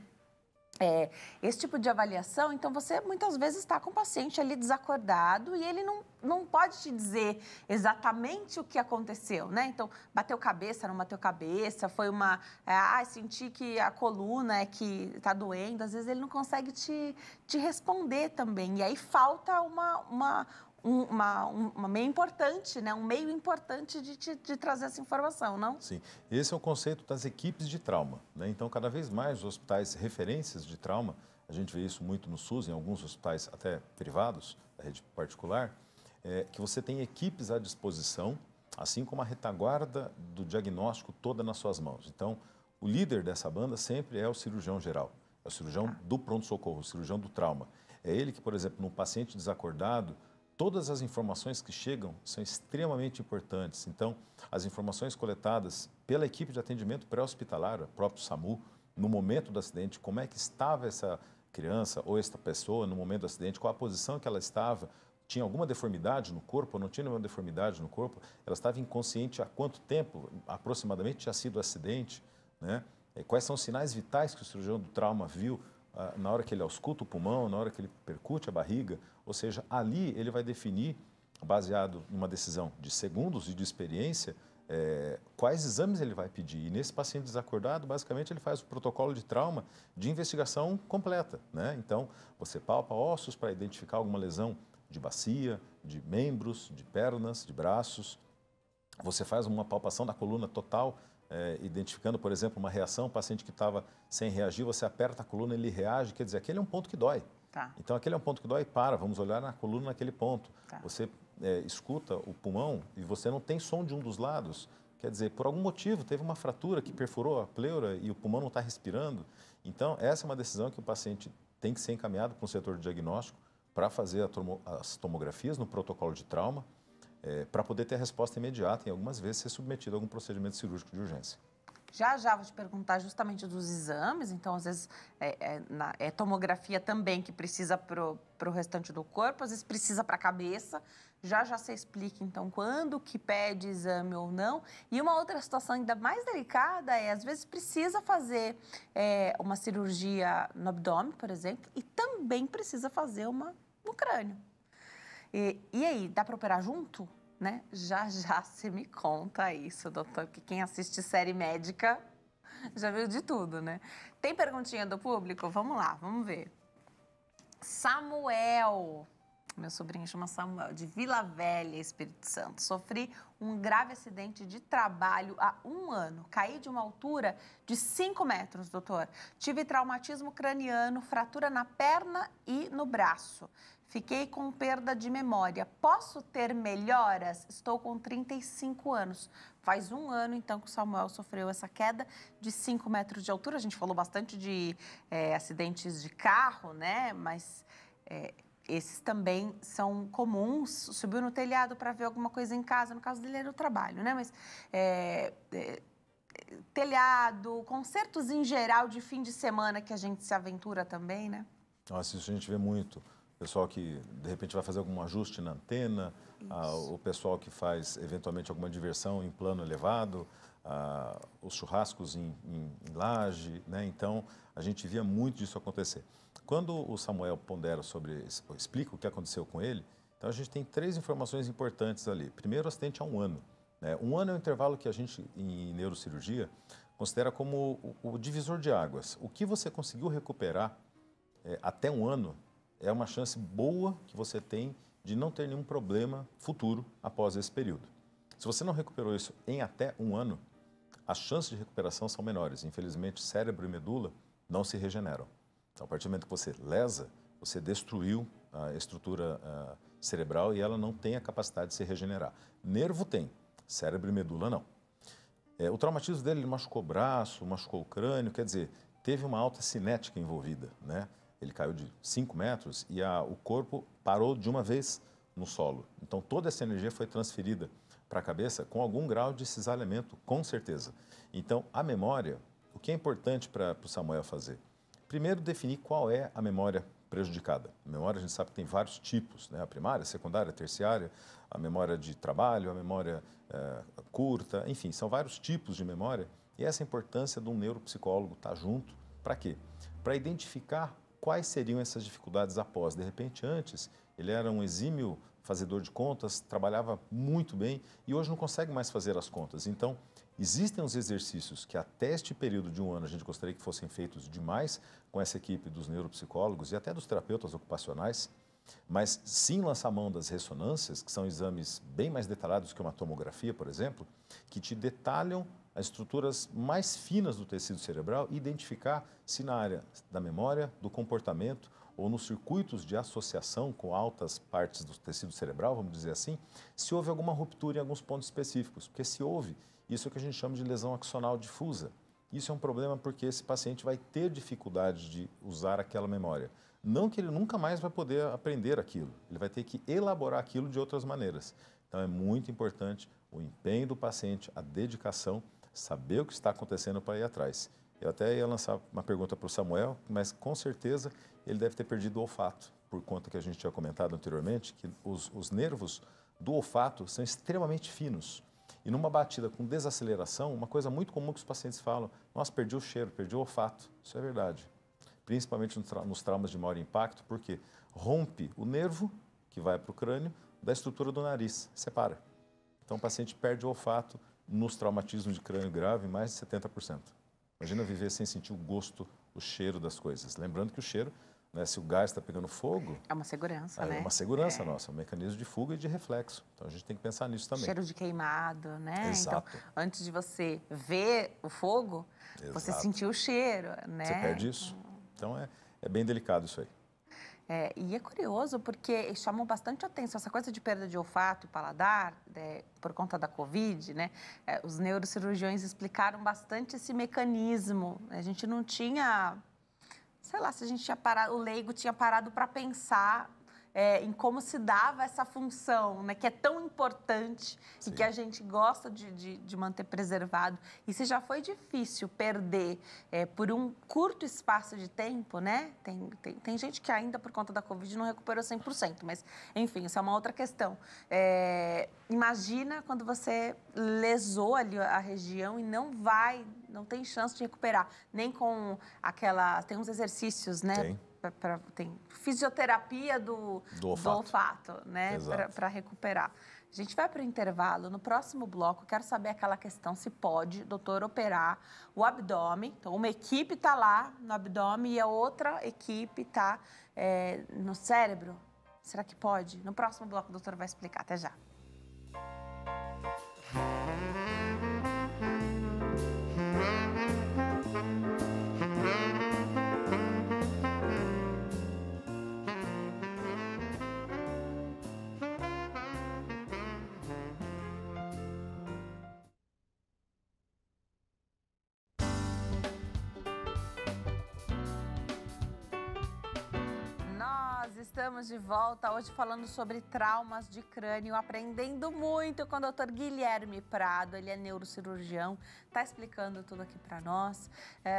Esse tipo de avaliação, então você muitas vezes está com o paciente ali desacordado e ele não pode te dizer exatamente o que aconteceu, né? Então, bateu cabeça, não bateu cabeça, foi senti que a coluna é que está doendo, às vezes ele não consegue te responder também. E aí falta uma meio importante, né? Um meio importante de trazer essa informação, não? Sim, esse é o conceito das equipes de trauma, né? Então, cada vez mais os hospitais referências de trauma, a gente vê isso muito no SUS, em alguns hospitais até privados, da rede particular, que você tem equipes à disposição, assim como a retaguarda do diagnóstico toda nas suas mãos. Então, o líder dessa banda sempre é o cirurgião geral, é o cirurgião do pronto-socorro, o cirurgião do trauma. É ele que, por exemplo, num paciente desacordado, todas as informações que chegam são extremamente importantes. Então, as informações coletadas pela equipe de atendimento pré-hospitalar, o próprio SAMU, no momento do acidente, como é que estava essa criança ou essa pessoa no momento do acidente, qual a posição que ela estava, tinha alguma deformidade no corpo ou não tinha nenhuma deformidade no corpo, ela estava inconsciente há quanto tempo, aproximadamente, tinha sido o acidente, né? Quais são os sinais vitais que o cirurgião do trauma viu na hora que ele ausculta o pulmão, na hora que ele percute a barriga, ou seja, ali ele vai definir, baseado numa decisão de segundos e de experiência, quais exames ele vai pedir. E nesse paciente desacordado, basicamente, ele faz o protocolo de trauma de investigação completa, né? Então, você palpa ossos para identificar alguma lesão de bacia, de membros, de pernas, de braços. Você faz uma palpação da coluna total, identificando, por exemplo, uma reação, o paciente que estava sem reagir, você aperta a coluna, ele reage, quer dizer, aquele é um ponto que dói. Tá. Então, aquele é um ponto que dói, vamos olhar na coluna naquele ponto. Tá. Você escuta o pulmão e você não tem som de um dos lados, quer dizer, por algum motivo, teve uma fratura que perfurou a pleura e o pulmão não está respirando. Então, essa é uma decisão que o paciente tem que ser encaminhado para um setor de diagnóstico para fazer as tomografias no protocolo de trauma, para poder ter a resposta imediata e algumas vezes ser submetido a algum procedimento cirúrgico de urgência. Já vou te perguntar justamente dos exames, então às vezes é tomografia também que precisa para o restante do corpo, às vezes precisa para a cabeça. Já você explica então quando que pede exame ou não. E uma outra situação ainda mais delicada às vezes precisa fazer uma cirurgia no abdômen, por exemplo, e também precisa fazer uma no crânio. E aí, dá para operar junto? Né? Já você me conta isso, doutor, porque quem assiste série médica já viu de tudo, né? Tem perguntinha do público? Vamos lá, vamos ver. Samuel, meu sobrinho chama Samuel, de Vila Velha, Espírito Santo. Sofri um grave acidente de trabalho há 1 ano. Caí de uma altura de 5 metros, doutor. Tive traumatismo craniano, fratura na perna e no braço. Fiquei com perda de memória. Posso ter melhoras? Estou com 35 anos. Faz 1 ano, então, que o Samuel sofreu essa queda de 5 metros de altura. A gente falou bastante de acidentes de carro, né? Mas esses também são comuns. Subiu no telhado para ver alguma coisa em casa. No caso dele era o trabalho, né? Mas telhado, concertos em geral de fim de semana que a gente se aventura também, né? Nossa, isso a gente vê muito. Pessoal que, de repente, vai fazer algum ajuste na antena, o pessoal que faz, eventualmente, alguma diversão em plano elevado, os churrascos em laje, né? Então, a gente via muito disso acontecer. Quando o Samuel pondera explica o que aconteceu com ele, então a gente tem 3 informações importantes ali. Primeiro, o acidente há 1 ano. 1 ano é o intervalo que a gente, em neurocirurgia, considera como o divisor de águas. O que você conseguiu recuperar até 1 ano, é uma chance boa que você tem de não ter nenhum problema futuro após esse período. Se você não recuperou isso em até 1 ano, as chances de recuperação são menores. Infelizmente, cérebro e medula não se regeneram. Então, a partir do momento que você lesa, você destruiu a estrutura cerebral e ela não tem a capacidade de se regenerar. Nervo tem, cérebro e medula não. O traumatismo dele, ele machucou o braço, machucou o crânio, quer dizer, teve uma alta cinética envolvida, né? Ele caiu de 5 metros e o corpo parou de uma vez no solo. Então, toda essa energia foi transferida para a cabeça com algum grau de cisalhamento, com certeza. Então, a memória, o que é importante para o Samuel fazer? Primeiro, definir qual é a memória prejudicada. A memória, a gente sabe que tem vários tipos, né? A primária, a secundária, a terciária, a memória de trabalho, a memória curta, enfim, são vários tipos de memória. E essa é a importância de um neuropsicólogo estar junto. Para quê? Para identificar quais seriam essas dificuldades após. De repente, antes, ele era um exímio fazedor de contas, trabalhava muito bem e hoje não consegue mais fazer as contas. Então, existem os exercícios que até este período de 1 ano a gente gostaria que fossem feitos demais com essa equipe dos neuropsicólogos e até dos terapeutas ocupacionais, mas sim lançar a mão das ressonâncias, que são exames bem mais detalhados que uma tomografia, por exemplo, que te detalham as estruturas mais finas do tecido cerebral e identificar se na área da memória, do comportamento ou nos circuitos de associação com altas partes do tecido cerebral, vamos dizer assim, se houve alguma ruptura em alguns pontos específicos. Porque se houve, isso é o que a gente chama de lesão axonal difusa. Isso é um problema porque esse paciente vai ter dificuldade de usar aquela memória. Não que ele nunca mais vai poder aprender aquilo, ele vai ter que elaborar aquilo de outras maneiras. Então é muito importante o empenho do paciente, a dedicação, saber o que está acontecendo para ir atrás. Eu até ia lançar uma pergunta para o Samuel, mas com certeza ele deve ter perdido o olfato, por conta que a gente tinha comentado anteriormente, que os nervos do olfato são extremamente finos. E numa batida com desaceleração, uma coisa muito comum que os pacientes falam, nossa, perdi o cheiro, perdi o olfato. Isso é verdade. Principalmente nos traumas de maior impacto, porque rompe o nervo que vai para o crânio da estrutura do nariz, separa. Então o paciente perde o olfato nos traumatismos de crânio grave, mais de 70%. Imagina viver sem sentir o gosto, o cheiro das coisas. Lembrando que o cheiro, né, se o gás está pegando fogo... É uma segurança, né? É uma segurança nossa, um mecanismo de fuga e de reflexo. Então, a gente tem que pensar nisso também. Cheiro de queimado, né? Exato. Então, antes de você ver o fogo, você sentiu o cheiro, né? Você perde isso. Então, é bem delicado isso aí. E é curioso porque chamou bastante atenção essa coisa de perda de olfato e paladar, por conta da Covid, né? Os neurocirurgiões explicaram bastante esse mecanismo. A gente não tinha, sei lá, se a gente tinha parado, o leigo tinha parado para pensar em como se dava essa função, né? Que é tão importante e que a gente gosta de manter preservado. E se já foi difícil perder por um curto espaço de tempo, né? Tem gente que ainda, por conta da Covid, não recuperou 100%, mas, enfim, isso é uma outra questão. Imagina quando você lesou ali a região e não tem chance de recuperar, nem com tem uns exercícios, né? Tem fisioterapia do olfato, né? Para recuperar. A gente vai para o intervalo. No próximo bloco, quero saber aquela questão se pode, doutor, operar o abdômen. Então, uma equipe está lá no abdômen e a outra equipe está no cérebro. Será que pode? No próximo bloco, o doutor vai explicar. Até já. Estamos de volta hoje falando sobre traumas de crânio, aprendendo muito com o Dr. Guilherme Prado. Ele é neurocirurgião, está explicando tudo aqui para nós.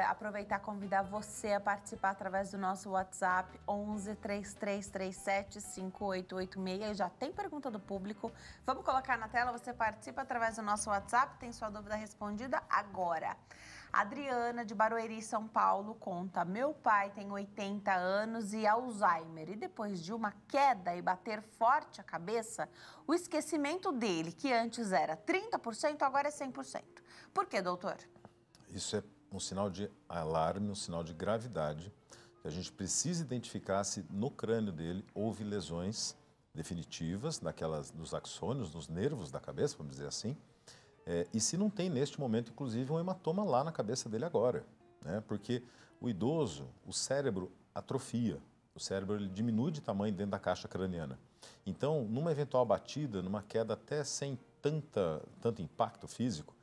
Aproveitar e convidar você a participar através do nosso WhatsApp 11 3337 5886. Já tem pergunta do público. Vamos colocar na tela, você participa através do nosso WhatsApp, tem sua dúvida respondida agora. Adriana, de Barueri, São Paulo, conta: meu pai tem 80 anos e Alzheimer. E depois de uma queda e bater forte a cabeça, o esquecimento dele, que antes era 30%, agora é 100%. Por quê, doutor? Isso é um sinal de alarme, um sinal de gravidade, que a gente precisa identificar se no crânio dele houve lesões definitivas, nos axônios, nos nervos da cabeça, vamos dizer assim. E se não tem, neste momento, inclusive, um hematoma lá na cabeça dele agora, né? Porque o idoso, o cérebro atrofia, o cérebro ele diminui de tamanho dentro da caixa craniana. Então, numa eventual batida, numa queda até sem tanto impacto físico,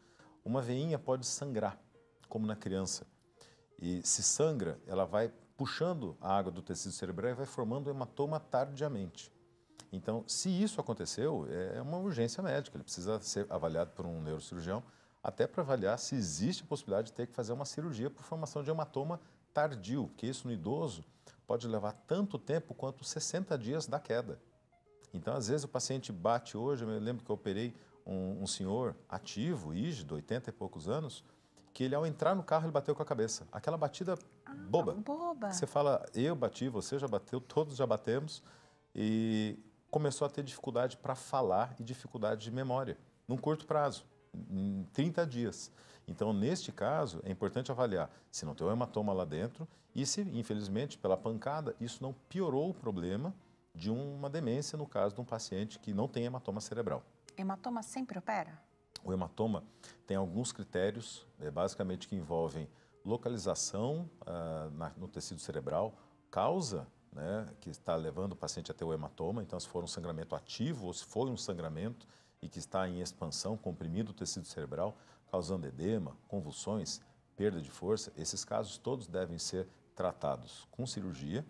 uma veinha pode sangrar, como na criança. E se sangra, ela vai puxando a água do tecido cerebral e vai formando o hematoma tardiamente. Então, se isso aconteceu, é uma urgência médica, ele precisa ser avaliado por um neurocirurgião, até para avaliar se existe a possibilidade de ter que fazer uma cirurgia por formação de hematoma tardio, porque isso no idoso pode levar tanto tempo quanto 60 dias da queda. Então, às vezes o paciente bate hoje, eu lembro que eu operei um senhor ativo, rígido, 80 e poucos anos, que ele ao entrar no carro ele bateu com a cabeça. Aquela batida boba. Você fala, eu bati, você já bateu, todos já batemos, e começou a ter dificuldade para falar e dificuldade de memória, num curto prazo, em 30 dias. Então, neste caso, é importante avaliar se não tem um hematoma lá dentro e se, infelizmente, pela pancada, isso não piorou o problema de uma demência, no caso de um paciente que não tem hematoma cerebral. Hematoma sempre opera? O hematoma tem alguns critérios, basicamente, que envolvem localização no tecido cerebral, causa, né, que está levando o paciente a ter o hematoma. Então, se for um sangramento ativo ou se foi um sangramento e que está em expansão, comprimido o tecido cerebral, causando edema, convulsões, perda de força, esses casos todos devem ser tratados com cirurgia,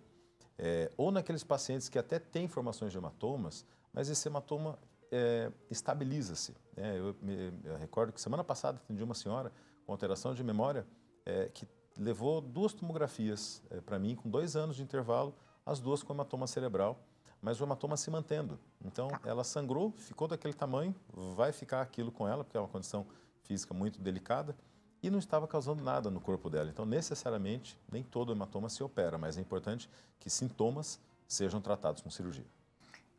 ou naqueles pacientes que até têm formações de hematomas, mas esse hematoma estabiliza-se. Eu recordo que semana passada atendi uma senhora com alteração de memória que levou 2 tomografias para mim, com 2 anos de intervalo, as 2 com hematoma cerebral, mas o hematoma se mantendo. Então, ela sangrou, ficou daquele tamanho, vai ficar aquilo com ela, porque é uma condição física muito delicada, e não estava causando nada no corpo dela. Então, necessariamente, nem todo hematoma se opera, mas é importante que sintomas sejam tratados com cirurgia.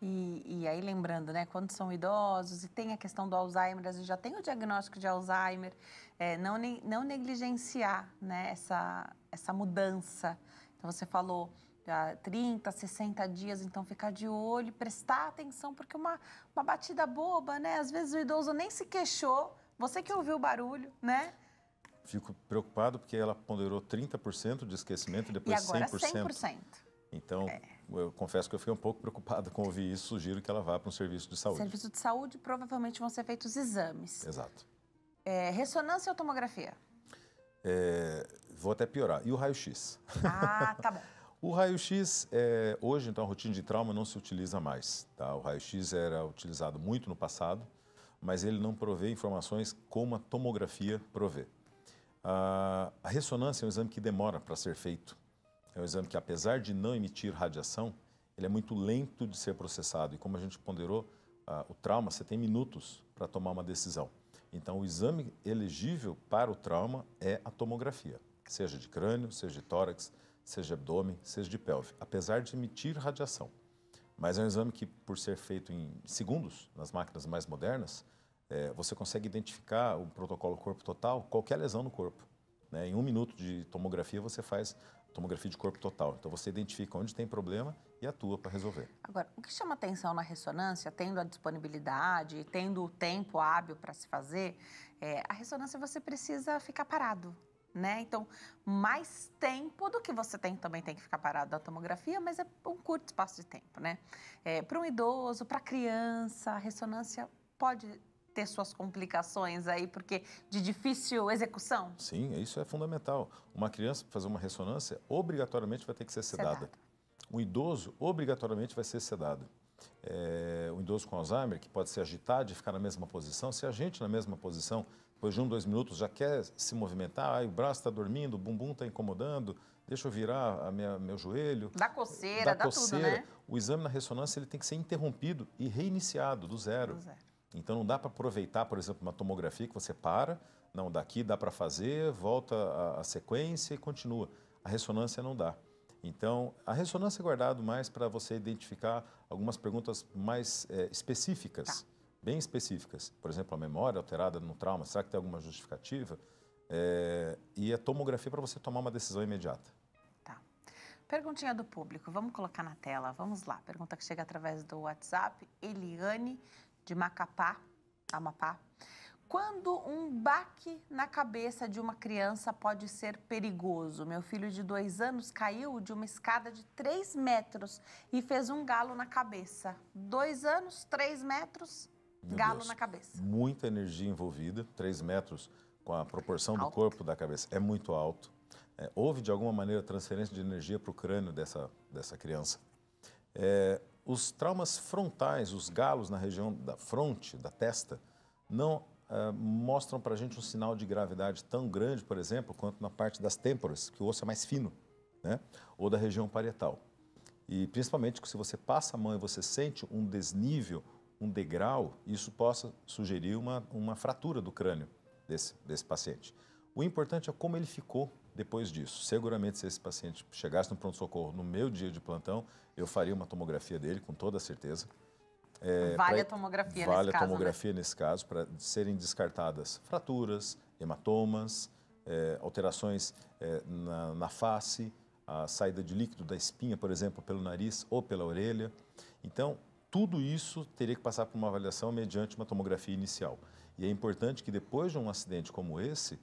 E aí, lembrando, né, quando são idosos e tem a questão do Alzheimer, a gente já tem o diagnóstico de Alzheimer, não negligenciar, né, essa mudança. Então, você falou 30, 60 dias, então ficar de olho e prestar atenção, porque uma batida boba, né, às vezes o idoso nem se queixou, você que ouviu o barulho, né? Fico preocupado porque ela ponderou 30% de esquecimento e depois E agora 100%. 100%. Então, eu confesso que eu fiquei um pouco preocupado com ouvir isso, sugiro que ela vá para um serviço de saúde. Serviço de saúde, provavelmente vão ser feitos exames. Exato. Ressonância ou tomografia? Vou até piorar. E o raio-x? Ah, tá bom. O raio-x, hoje, então, a rotina de trauma não se utiliza mais. Tá? O raio-x era utilizado muito no passado, mas ele não provê informações como a tomografia provê. A ressonância é um exame que demora para ser feito. É um exame que, apesar de não emitir radiação, ele é muito lento de ser processado. E como a gente ponderou, o trauma, você tem minutos para tomar uma decisão. Então, o exame elegível para o trauma é a tomografia, seja de crânio, seja de tórax, seja de abdômen, seja de pelve, apesar de emitir radiação. Mas é um exame que, por ser feito em segundos, nas máquinas mais modernas, você consegue identificar o protocolo corpo total, qualquer lesão no corpo. Né? Em 1 minuto de tomografia, você faz tomografia de corpo total. Então, você identifica onde tem problema e atua para resolver. Agora, o que chama atenção na ressonância, tendo a disponibilidade, tendo o tempo hábil para se fazer, a ressonância você precisa ficar parado, né? Então, mais tempo do que você também tem que ficar parado da tomografia, mas é um curto espaço de tempo, né? Para um idoso, para criança, a ressonância pode ter suas complicações aí, porque de difícil execução? Sim, isso é fundamental. Uma criança, para fazer uma ressonância, obrigatoriamente vai ter que ser sedada. Um idoso, obrigatoriamente, vai ser sedado. Um idoso com Alzheimer, que pode ser agitado e ficar na mesma posição, se a gente na mesma posição, depois de 1, 2 minutos, já quer se movimentar, o braço está dormindo, o bumbum está incomodando, deixa eu virar meu joelho. Dá coceira, dá tudo, né? O exame na ressonância ele tem que ser interrompido e reiniciado do zero. Então, não dá para aproveitar, por exemplo, uma tomografia que você para, não, daqui dá para fazer, volta a sequência e continua. A ressonância não dá. Então, a ressonância é guardado mais para você identificar algumas perguntas mais específicas, bem específicas. Por exemplo, a memória alterada no trauma, será que tem alguma justificativa? E a tomografia para você tomar uma decisão imediata. Tá. Perguntinha do público, vamos colocar na tela, vamos lá. Pergunta que chega através do WhatsApp, Eliane, de Macapá, Amapá. Quando um baque na cabeça de uma criança pode ser perigoso? Meu filho de 2 anos caiu de uma escada de 3 metros e fez um galo na cabeça. 2 anos, 3 metros, galo na cabeça. Muita energia envolvida, 3 metros com a proporção do corpo da cabeça. É muito alto. Houve, de alguma maneira, transferência de energia para o crânio dessa criança. Os traumas frontais, os galos na região da fronte, da testa, não mostram para a gente um sinal de gravidade tão grande, por exemplo, quanto na parte das têmporas, que o osso é mais fino, né? Ou da região parietal. E principalmente que se você passa a mão e você sente um desnível, um degrau, isso possa sugerir uma fratura do crânio desse paciente. O importante é como ele ficou depois disso. Seguramente, se esse paciente chegasse no pronto-socorro no meu dia de plantão, eu faria uma tomografia dele, com toda certeza. Vale a tomografia nesse caso, Vale a tomografia nesse caso, para serem descartadas fraturas, hematomas, alterações na face, a saída de líquido da espinha, por exemplo, pelo nariz ou pela orelha. Então, tudo isso teria que passar por uma avaliação mediante uma tomografia inicial. E é importante que depois de um acidente como esse,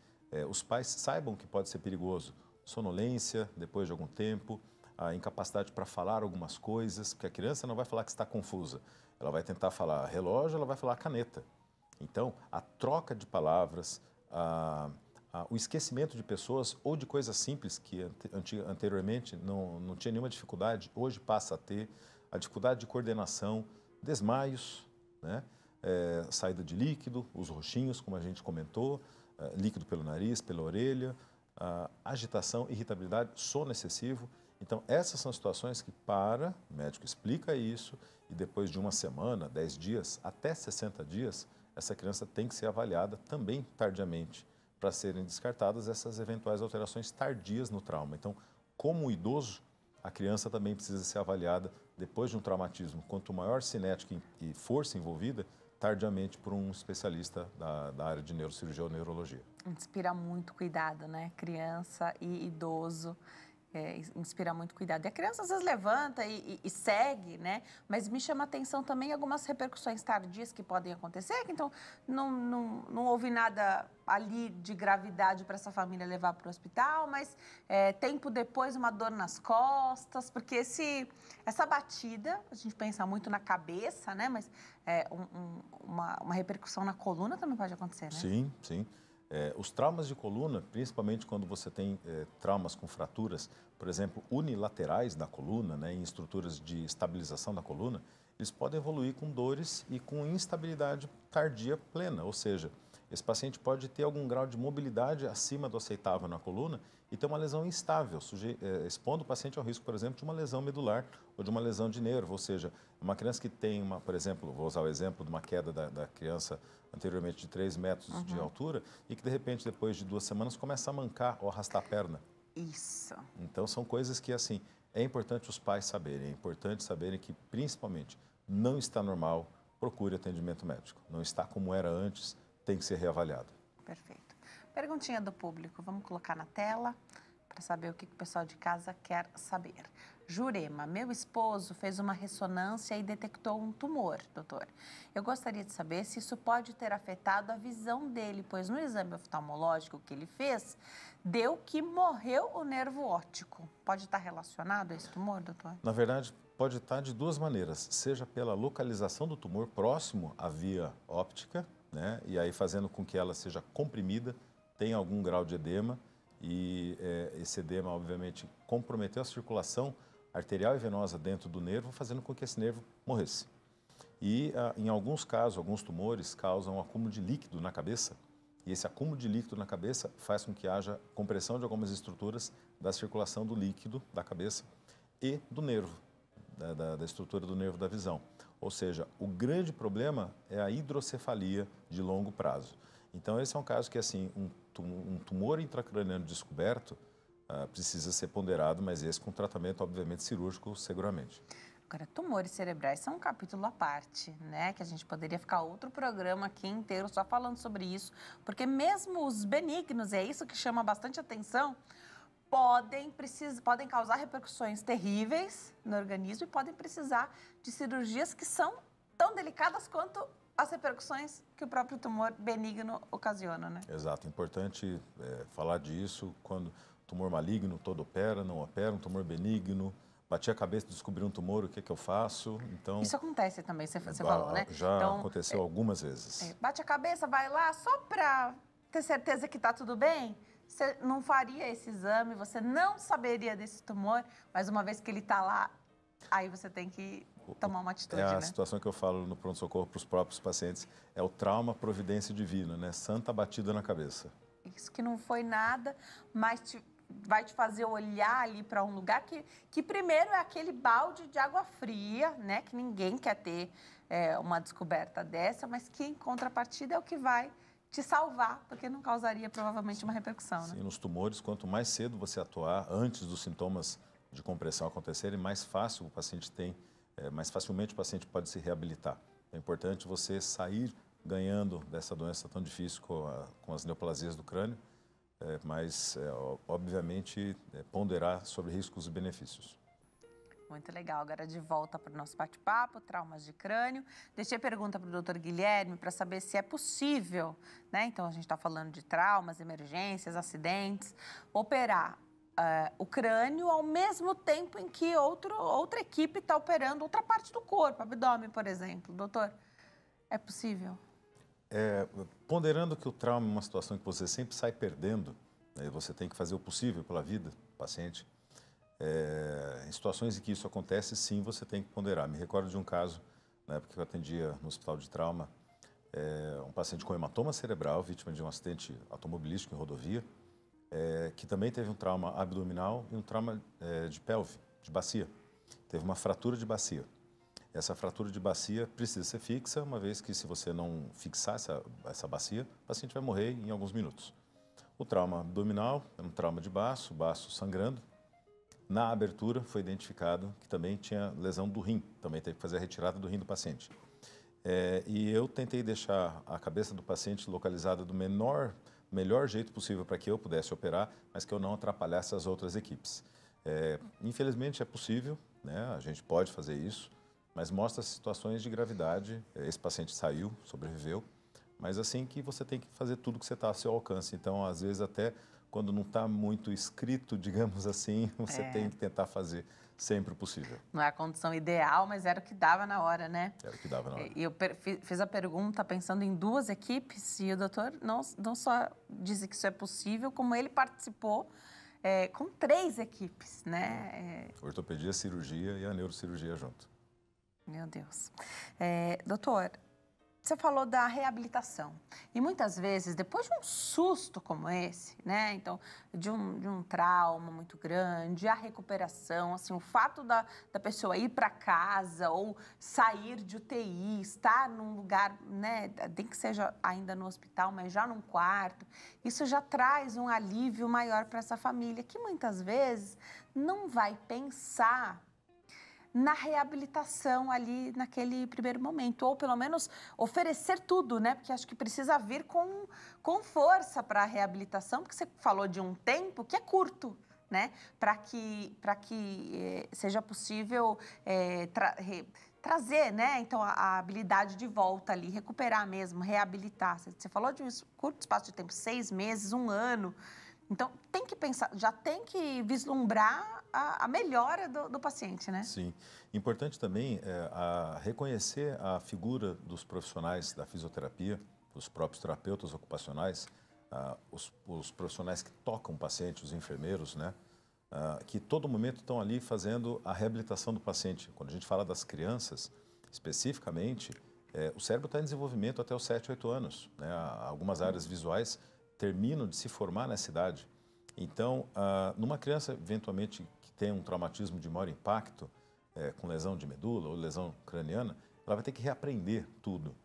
os pais saibam que pode ser perigoso. Sonolência, depois de algum tempo, a incapacidade para falar algumas coisas, porque a criança não vai falar que está confusa. Ela vai tentar falar relógio, ela vai falar caneta. Então, a troca de palavras, o esquecimento de pessoas ou de coisas simples que anteriormente não tinha nenhuma dificuldade, hoje passa a ter, a dificuldade de coordenação, desmaios, né? Saída de líquido, os roxinhos, como a gente comentou, líquido pelo nariz, pela orelha, agitação, irritabilidade, sono excessivo. Então, essas são situações que o médico explica isso e depois de 1 semana, 10 dias, até 60 dias, essa criança tem que ser avaliada também tardiamente para serem descartadas essas eventuais alterações tardias no trauma. Então, como idoso, a criança também precisa ser avaliada depois de um traumatismo, quanto maior cinética e força envolvida, tardiamente por um especialista da área de neurocirurgia ou neurologia. Inspira muito cuidado, né? Criança e idoso. Inspira muito cuidado. E a criança às vezes levanta e segue, né? Mas me chama a atenção também algumas repercussões tardias que podem acontecer. Então, não houve nada ali de gravidade para essa família levar para o hospital, mas tempo depois uma dor nas costas, porque essa batida, a gente pensa muito na cabeça, né? Mas uma repercussão na coluna também pode acontecer, né? Sim, sim. Os traumas de coluna, principalmente quando você tem traumas com fraturas, por exemplo, unilaterais da coluna, né, em estruturas de estabilização da coluna, eles podem evoluir com dores e com instabilidade tardia plena, ou seja, esse paciente pode ter algum grau de mobilidade acima do aceitável na coluna e ter uma lesão instável, expondo o paciente ao risco, por exemplo, de uma lesão medular ou de uma lesão de nervo, ou seja, uma criança que tem, por exemplo, vou usar o exemplo de uma queda da criança anteriormente de 3 metros de altura e que, de repente, depois de 2 semanas, começa a mancar ou arrastar a perna. Isso. Então, são coisas que, assim, é importante os pais saberem, é importante saberem que, principalmente, não está normal, procure atendimento médico. Não está como era antes, tem que ser reavaliado. Perfeito. Perguntinha do público, vamos colocar na tela para saber o que o pessoal de casa quer saber. Jurema, meu esposo fez uma ressonância e detectou um tumor, doutor. Eu gostaria de saber se isso pode ter afetado a visão dele, pois no exame oftalmológico que ele fez, deu que morreu o nervo óptico. Pode estar relacionado a esse tumor, doutor? Na verdade, pode estar de 2 maneiras, seja pela localização do tumor próximo à via óptica, né, e aí fazendo com que ela seja comprimida, tenha algum grau de edema, e esse edema, obviamente, comprometeu a circulação arterial e venosa dentro do nervo, fazendo com que esse nervo morresse. E, em alguns casos, alguns tumores causam um acúmulo de líquido na cabeça, e esse acúmulo de líquido na cabeça faz com que haja compressão de algumas estruturas da circulação do líquido da cabeça e do nervo, da estrutura do nervo da visão. Ou seja, o grande problema é a hidrocefalia de longo prazo. Então, esse é um caso que, assim, um tumor intracraniano descoberto precisa ser ponderado, mas esse com tratamento, obviamente, cirúrgico, seguramente. Agora, tumores cerebrais são um capítulo à parte, né? Que a gente poderia ficar outro programa aqui inteiro só falando sobre isso, porque mesmo os benignos, é isso que chama bastante atenção, podem causar repercussões terríveis no organismo e podem precisar de cirurgias que são tão delicadas quanto as repercussões que o próprio tumor benigno ocasiona, né? Exato, importante falar disso quando tumor maligno, todo opera, não opera, um tumor benigno, bati a cabeça e descobri um tumor, o que eu faço? Então, isso acontece também, você falou, né? Já então, aconteceu algumas vezes. Bate a cabeça, vai lá só para ter certeza que está tudo bem. Você não faria esse exame, você não saberia desse tumor, mas uma vez que ele está lá, aí você tem que tomar uma atitude, né? É a situação que eu falo no pronto-socorro para os próprios pacientes, é o trauma providência divina, né? Santa batida na cabeça. Isso que não foi nada, mas vai te fazer olhar ali para um lugar que primeiro é aquele balde de água fria, né? Que ninguém quer ter uma descoberta dessa, mas que em contrapartida é o que vai te salvar, porque não causaria provavelmente uma repercussão, né? Sim, nos tumores, quanto mais cedo você atuar, antes dos sintomas de compressão acontecerem, mais fácil o paciente tem, mais facilmente o paciente pode se reabilitar. É importante você sair ganhando dessa doença tão difícil com as neoplasias do crânio, mas, obviamente, ponderar sobre riscos e benefícios. Muito legal. Agora de volta para o nosso bate-papo, traumas de crânio. Deixei pergunta para o doutor Guilherme para saber se é possível, né? Então, a gente está falando de traumas, emergências, acidentes, operar o crânio ao mesmo tempo em que outra equipe está operando outra parte do corpo, abdômen, por exemplo. Doutor, é possível? Ponderando que o trauma é uma situação que você sempre sai perdendo, né? Você tem que fazer o possível pela vida do paciente. Em situações em que isso acontece, sim, você tem que ponderar. Me recordo de um caso, na época que eu atendia no hospital de trauma, um paciente com hematoma cerebral, vítima de um acidente automobilístico em rodovia, que também teve um trauma abdominal e um trauma de pelve, de bacia. Teve uma fratura de bacia. Essa fratura de bacia precisa ser fixa, uma vez que se você não fixar essa bacia, o paciente vai morrer em alguns minutos. O trauma abdominal é um trauma de baço sangrando, Na abertura foi identificado que também tinha lesão do rim, também teve que fazer a retirada do rim do paciente. E eu tentei deixar a cabeça do paciente localizada do melhor jeito possível para que eu pudesse operar, mas que eu não atrapalhasse as outras equipes. Infelizmente é possível, né? A gente pode fazer isso, mas mostra situações de gravidade. Esse paciente saiu, sobreviveu, mas assim que você tem que fazer tudo que você está ao seu alcance. Então, às vezes, até quando não está muito escrito, digamos assim, você tem que tentar fazer sempre o possível. Não é a condição ideal, mas era o que dava na hora, né? Era o que dava na hora. E eu fiz a pergunta pensando em 2 equipes e o doutor não só disse que isso é possível, como ele participou com 3 equipes, né? Ortopedia, cirurgia e a neurocirurgia junto. Meu Deus. Doutor, você falou da reabilitação. E muitas vezes, depois de um susto como esse, né? Então, de um trauma muito grande, a recuperação, assim, o fato da pessoa ir para casa ou sair de UTI, estar num lugar, né? Nem que seja ainda no hospital, mas já num quarto, isso já traz um alívio maior para essa família, que muitas vezes não vai pensar na reabilitação ali naquele primeiro momento, ou pelo menos oferecer tudo, né? Porque acho que precisa vir com força para a reabilitação, porque você falou de um tempo que é curto, né? Para que seja possível trazer, né? Então, a habilidade de volta ali, recuperar mesmo, reabilitar. Você falou de um curto espaço de tempo, 6 meses, 1 ano. Então, tem que pensar, já tem que vislumbrar a melhora do paciente, né? Sim. Importante também reconhecer a figura dos profissionais da fisioterapia, dos próprios terapeutas ocupacionais, os profissionais que tocam o paciente, os enfermeiros, né? Que todo momento estão ali fazendo a reabilitação do paciente. Quando a gente fala das crianças, especificamente, o cérebro está em desenvolvimento até os 7, 8 anos, né? Algumas áreas visuais terminam de se formar nessa idade. Então, numa criança, eventualmente, que tem um traumatismo de maior impacto, com lesão de medula ou lesão craniana, ela vai ter que reaprender tudo.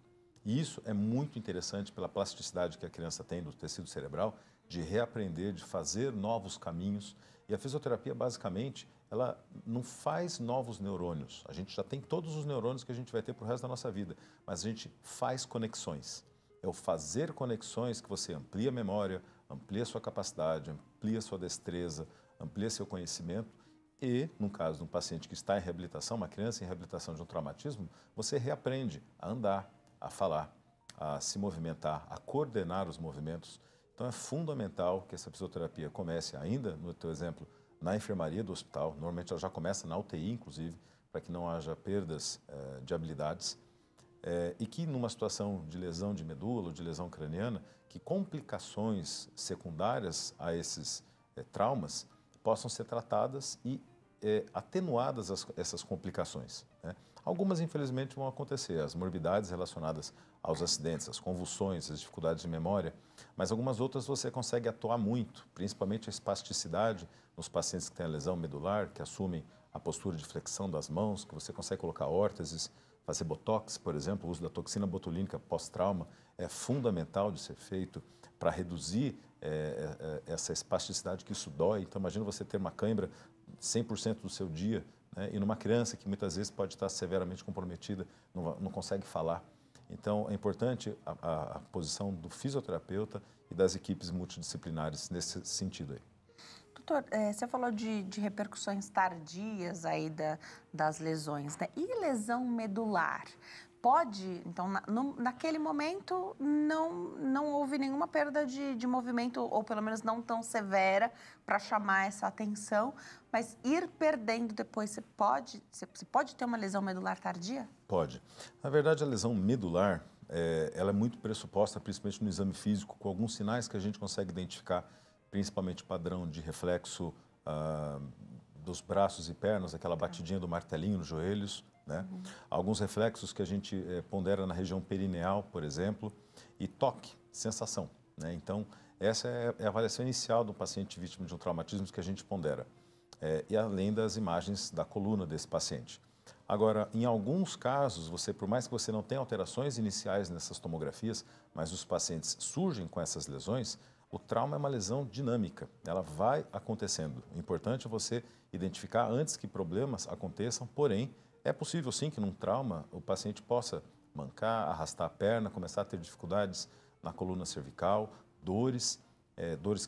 E isso é muito interessante pela plasticidade que a criança tem do tecido cerebral, de reaprender, de fazer novos caminhos. E a fisioterapia, basicamente, ela não faz novos neurônios. A gente já tem todos os neurônios que a gente vai ter para o resto da nossa vida, mas a gente faz conexões. É o fazer conexões que você amplia a memória, amplia a sua capacidade, amplia a sua destreza, amplia seu conhecimento e, no caso de um paciente que está em reabilitação, uma criança em reabilitação de um traumatismo, você reaprende a andar, a falar, a se movimentar, a coordenar os movimentos. Então, é fundamental que essa fisioterapia comece ainda, no teu exemplo, na enfermaria do hospital. Normalmente, ela já começa na UTI, inclusive, para que não haja perdas de habilidades. E que numa situação de lesão de medula ou de lesão craniana, que complicações secundárias a esses traumas possam ser tratadas e atenuadas essas complicações, né? Algumas, infelizmente, vão acontecer, as morbidades relacionadas aos acidentes, as convulsões, as dificuldades de memória, mas algumas outras você consegue atuar muito, principalmente a espasticidade nos pacientes que têm a lesão medular, que assumem a postura de flexão das mãos, que você consegue colocar órteses, fazer botox, por exemplo, o uso da toxina botulínica pós-trauma é fundamental de ser feito para reduzir essa espasticidade que isso dói. Então, imagina você ter uma cãibra 100% do seu dia, né? E numa criança que muitas vezes pode estar severamente comprometida, não consegue falar. Então, é importante a posição do fisioterapeuta e das equipes multidisciplinares nesse sentido aí. Doutor, você falou de repercussões tardias aí das lesões, né? E lesão medular? Pode, então, naquele momento, não houve nenhuma perda de movimento, ou pelo menos não tão severa, para chamar essa atenção, mas ir perdendo depois, você pode ter uma lesão medular tardia? Pode. Na verdade, a lesão medular, ela é muito pressuposta, principalmente no exame físico, com alguns sinais que a gente consegue identificar, principalmente padrão de reflexo dos braços e pernas, aquela batidinha do martelinho nos joelhos, né? Alguns reflexos que a gente pondera na região perineal, por exemplo, e toque, sensação, né? Então, essa é a avaliação inicial do paciente vítima de um traumatismo que a gente pondera, e além das imagens da coluna desse paciente. Agora, em alguns casos, por mais que você não tenha alterações iniciais nessas tomografias, mas os pacientes surgem com essas lesões, O trauma é uma lesão dinâmica, ela vai acontecendo. O importante é você identificar antes que problemas aconteçam, porém, é possível sim que num trauma o paciente possa mancar, arrastar a perna, começar a ter dificuldades na coluna cervical, dores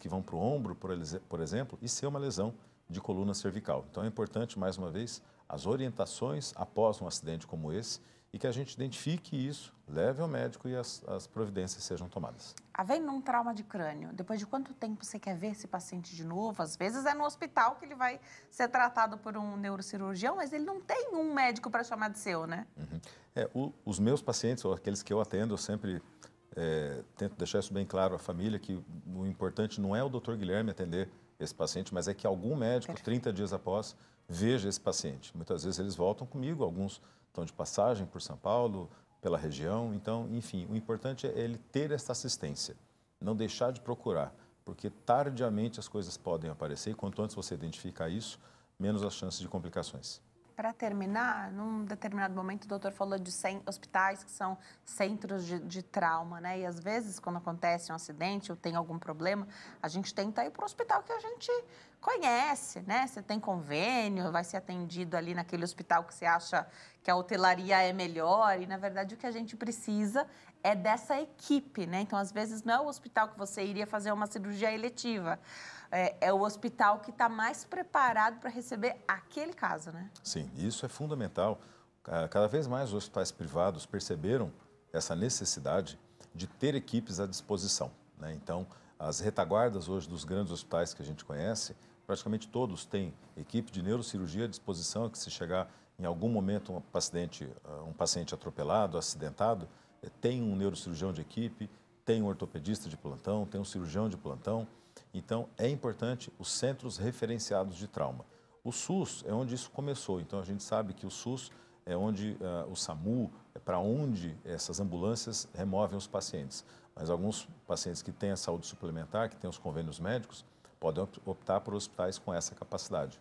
que vão para o ombro, por exemplo, e ser uma lesão de coluna cervical. Então é importante, mais uma vez, as orientações após um acidente como esse e que a gente identifique isso, leve ao médico e as providências sejam tomadas. Havendo um trauma de crânio, depois de quanto tempo você quer ver esse paciente de novo? Às vezes é no hospital que ele vai ser tratado por um neurocirurgião, mas ele não tem um médico para chamar de seu, né? Os meus pacientes, ou aqueles que eu atendo, eu sempre tento deixar isso bem claro à família, que o importante não é o Dr. Guilherme atender esse paciente, mas é que algum médico, 30 dias após, veja esse paciente. Muitas vezes eles voltam comigo, alguns estão de passagem por São Paulo, pela região. Então, enfim, o importante é ele ter essa assistência, não deixar de procurar, porque tardiamente as coisas podem aparecer e quanto antes você identificar isso, menos as chances de complicações. Para terminar, num determinado momento o doutor falou de hospitais que são centros de trauma, né? E às vezes, quando acontece um acidente ou tem algum problema, a gente tenta ir para o hospital que a gente conhece, né? Você tem convênio, vai ser atendido ali naquele hospital que você acha que a hotelaria é melhor e, na verdade, o que a gente precisa é dessa equipe, né? Então, às vezes, não é o hospital que você iria fazer uma cirurgia eletiva, é o hospital que está mais preparado para receber aquele caso, né? Sim, isso é fundamental. Cada vez mais os hospitais privados perceberam essa necessidade de ter equipes à disposição, né? Então, as retaguardas hoje dos grandes hospitais que a gente conhece, praticamente todos têm equipe de neurocirurgia à disposição, que se chegar em algum momento um paciente atropelado, acidentado, tem um neurocirurgião de equipe, tem um ortopedista de plantão, tem um cirurgião de plantão. Então, é importante os centros referenciados de trauma. O SUS é onde isso começou, então a gente sabe que o SUS é onde o SAMU, é para onde essas ambulâncias removem os pacientes. Mas alguns pacientes que têm a saúde suplementar, que têm os convênios médicos, podem optar por hospitais com essa capacidade.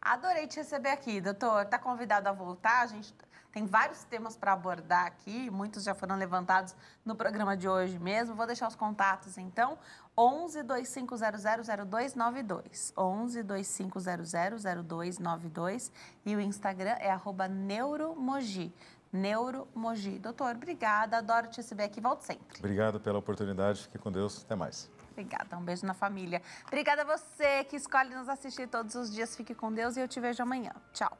Adorei te receber aqui, doutor. Está convidado a voltar, a gente tem vários temas para abordar aqui, muitos já foram levantados no programa de hoje mesmo. Vou deixar os contatos, então, 11 2500 0292, 11 2500 0292 e o Instagram é @neuromogi, neuromogi. Doutor, obrigada, adoro te receber aqui, volto sempre. Obrigado pela oportunidade, fique com Deus, até mais. Obrigada, um beijo na família. Obrigada a você que escolhe nos assistir todos os dias, fique com Deus e eu te vejo amanhã. Tchau.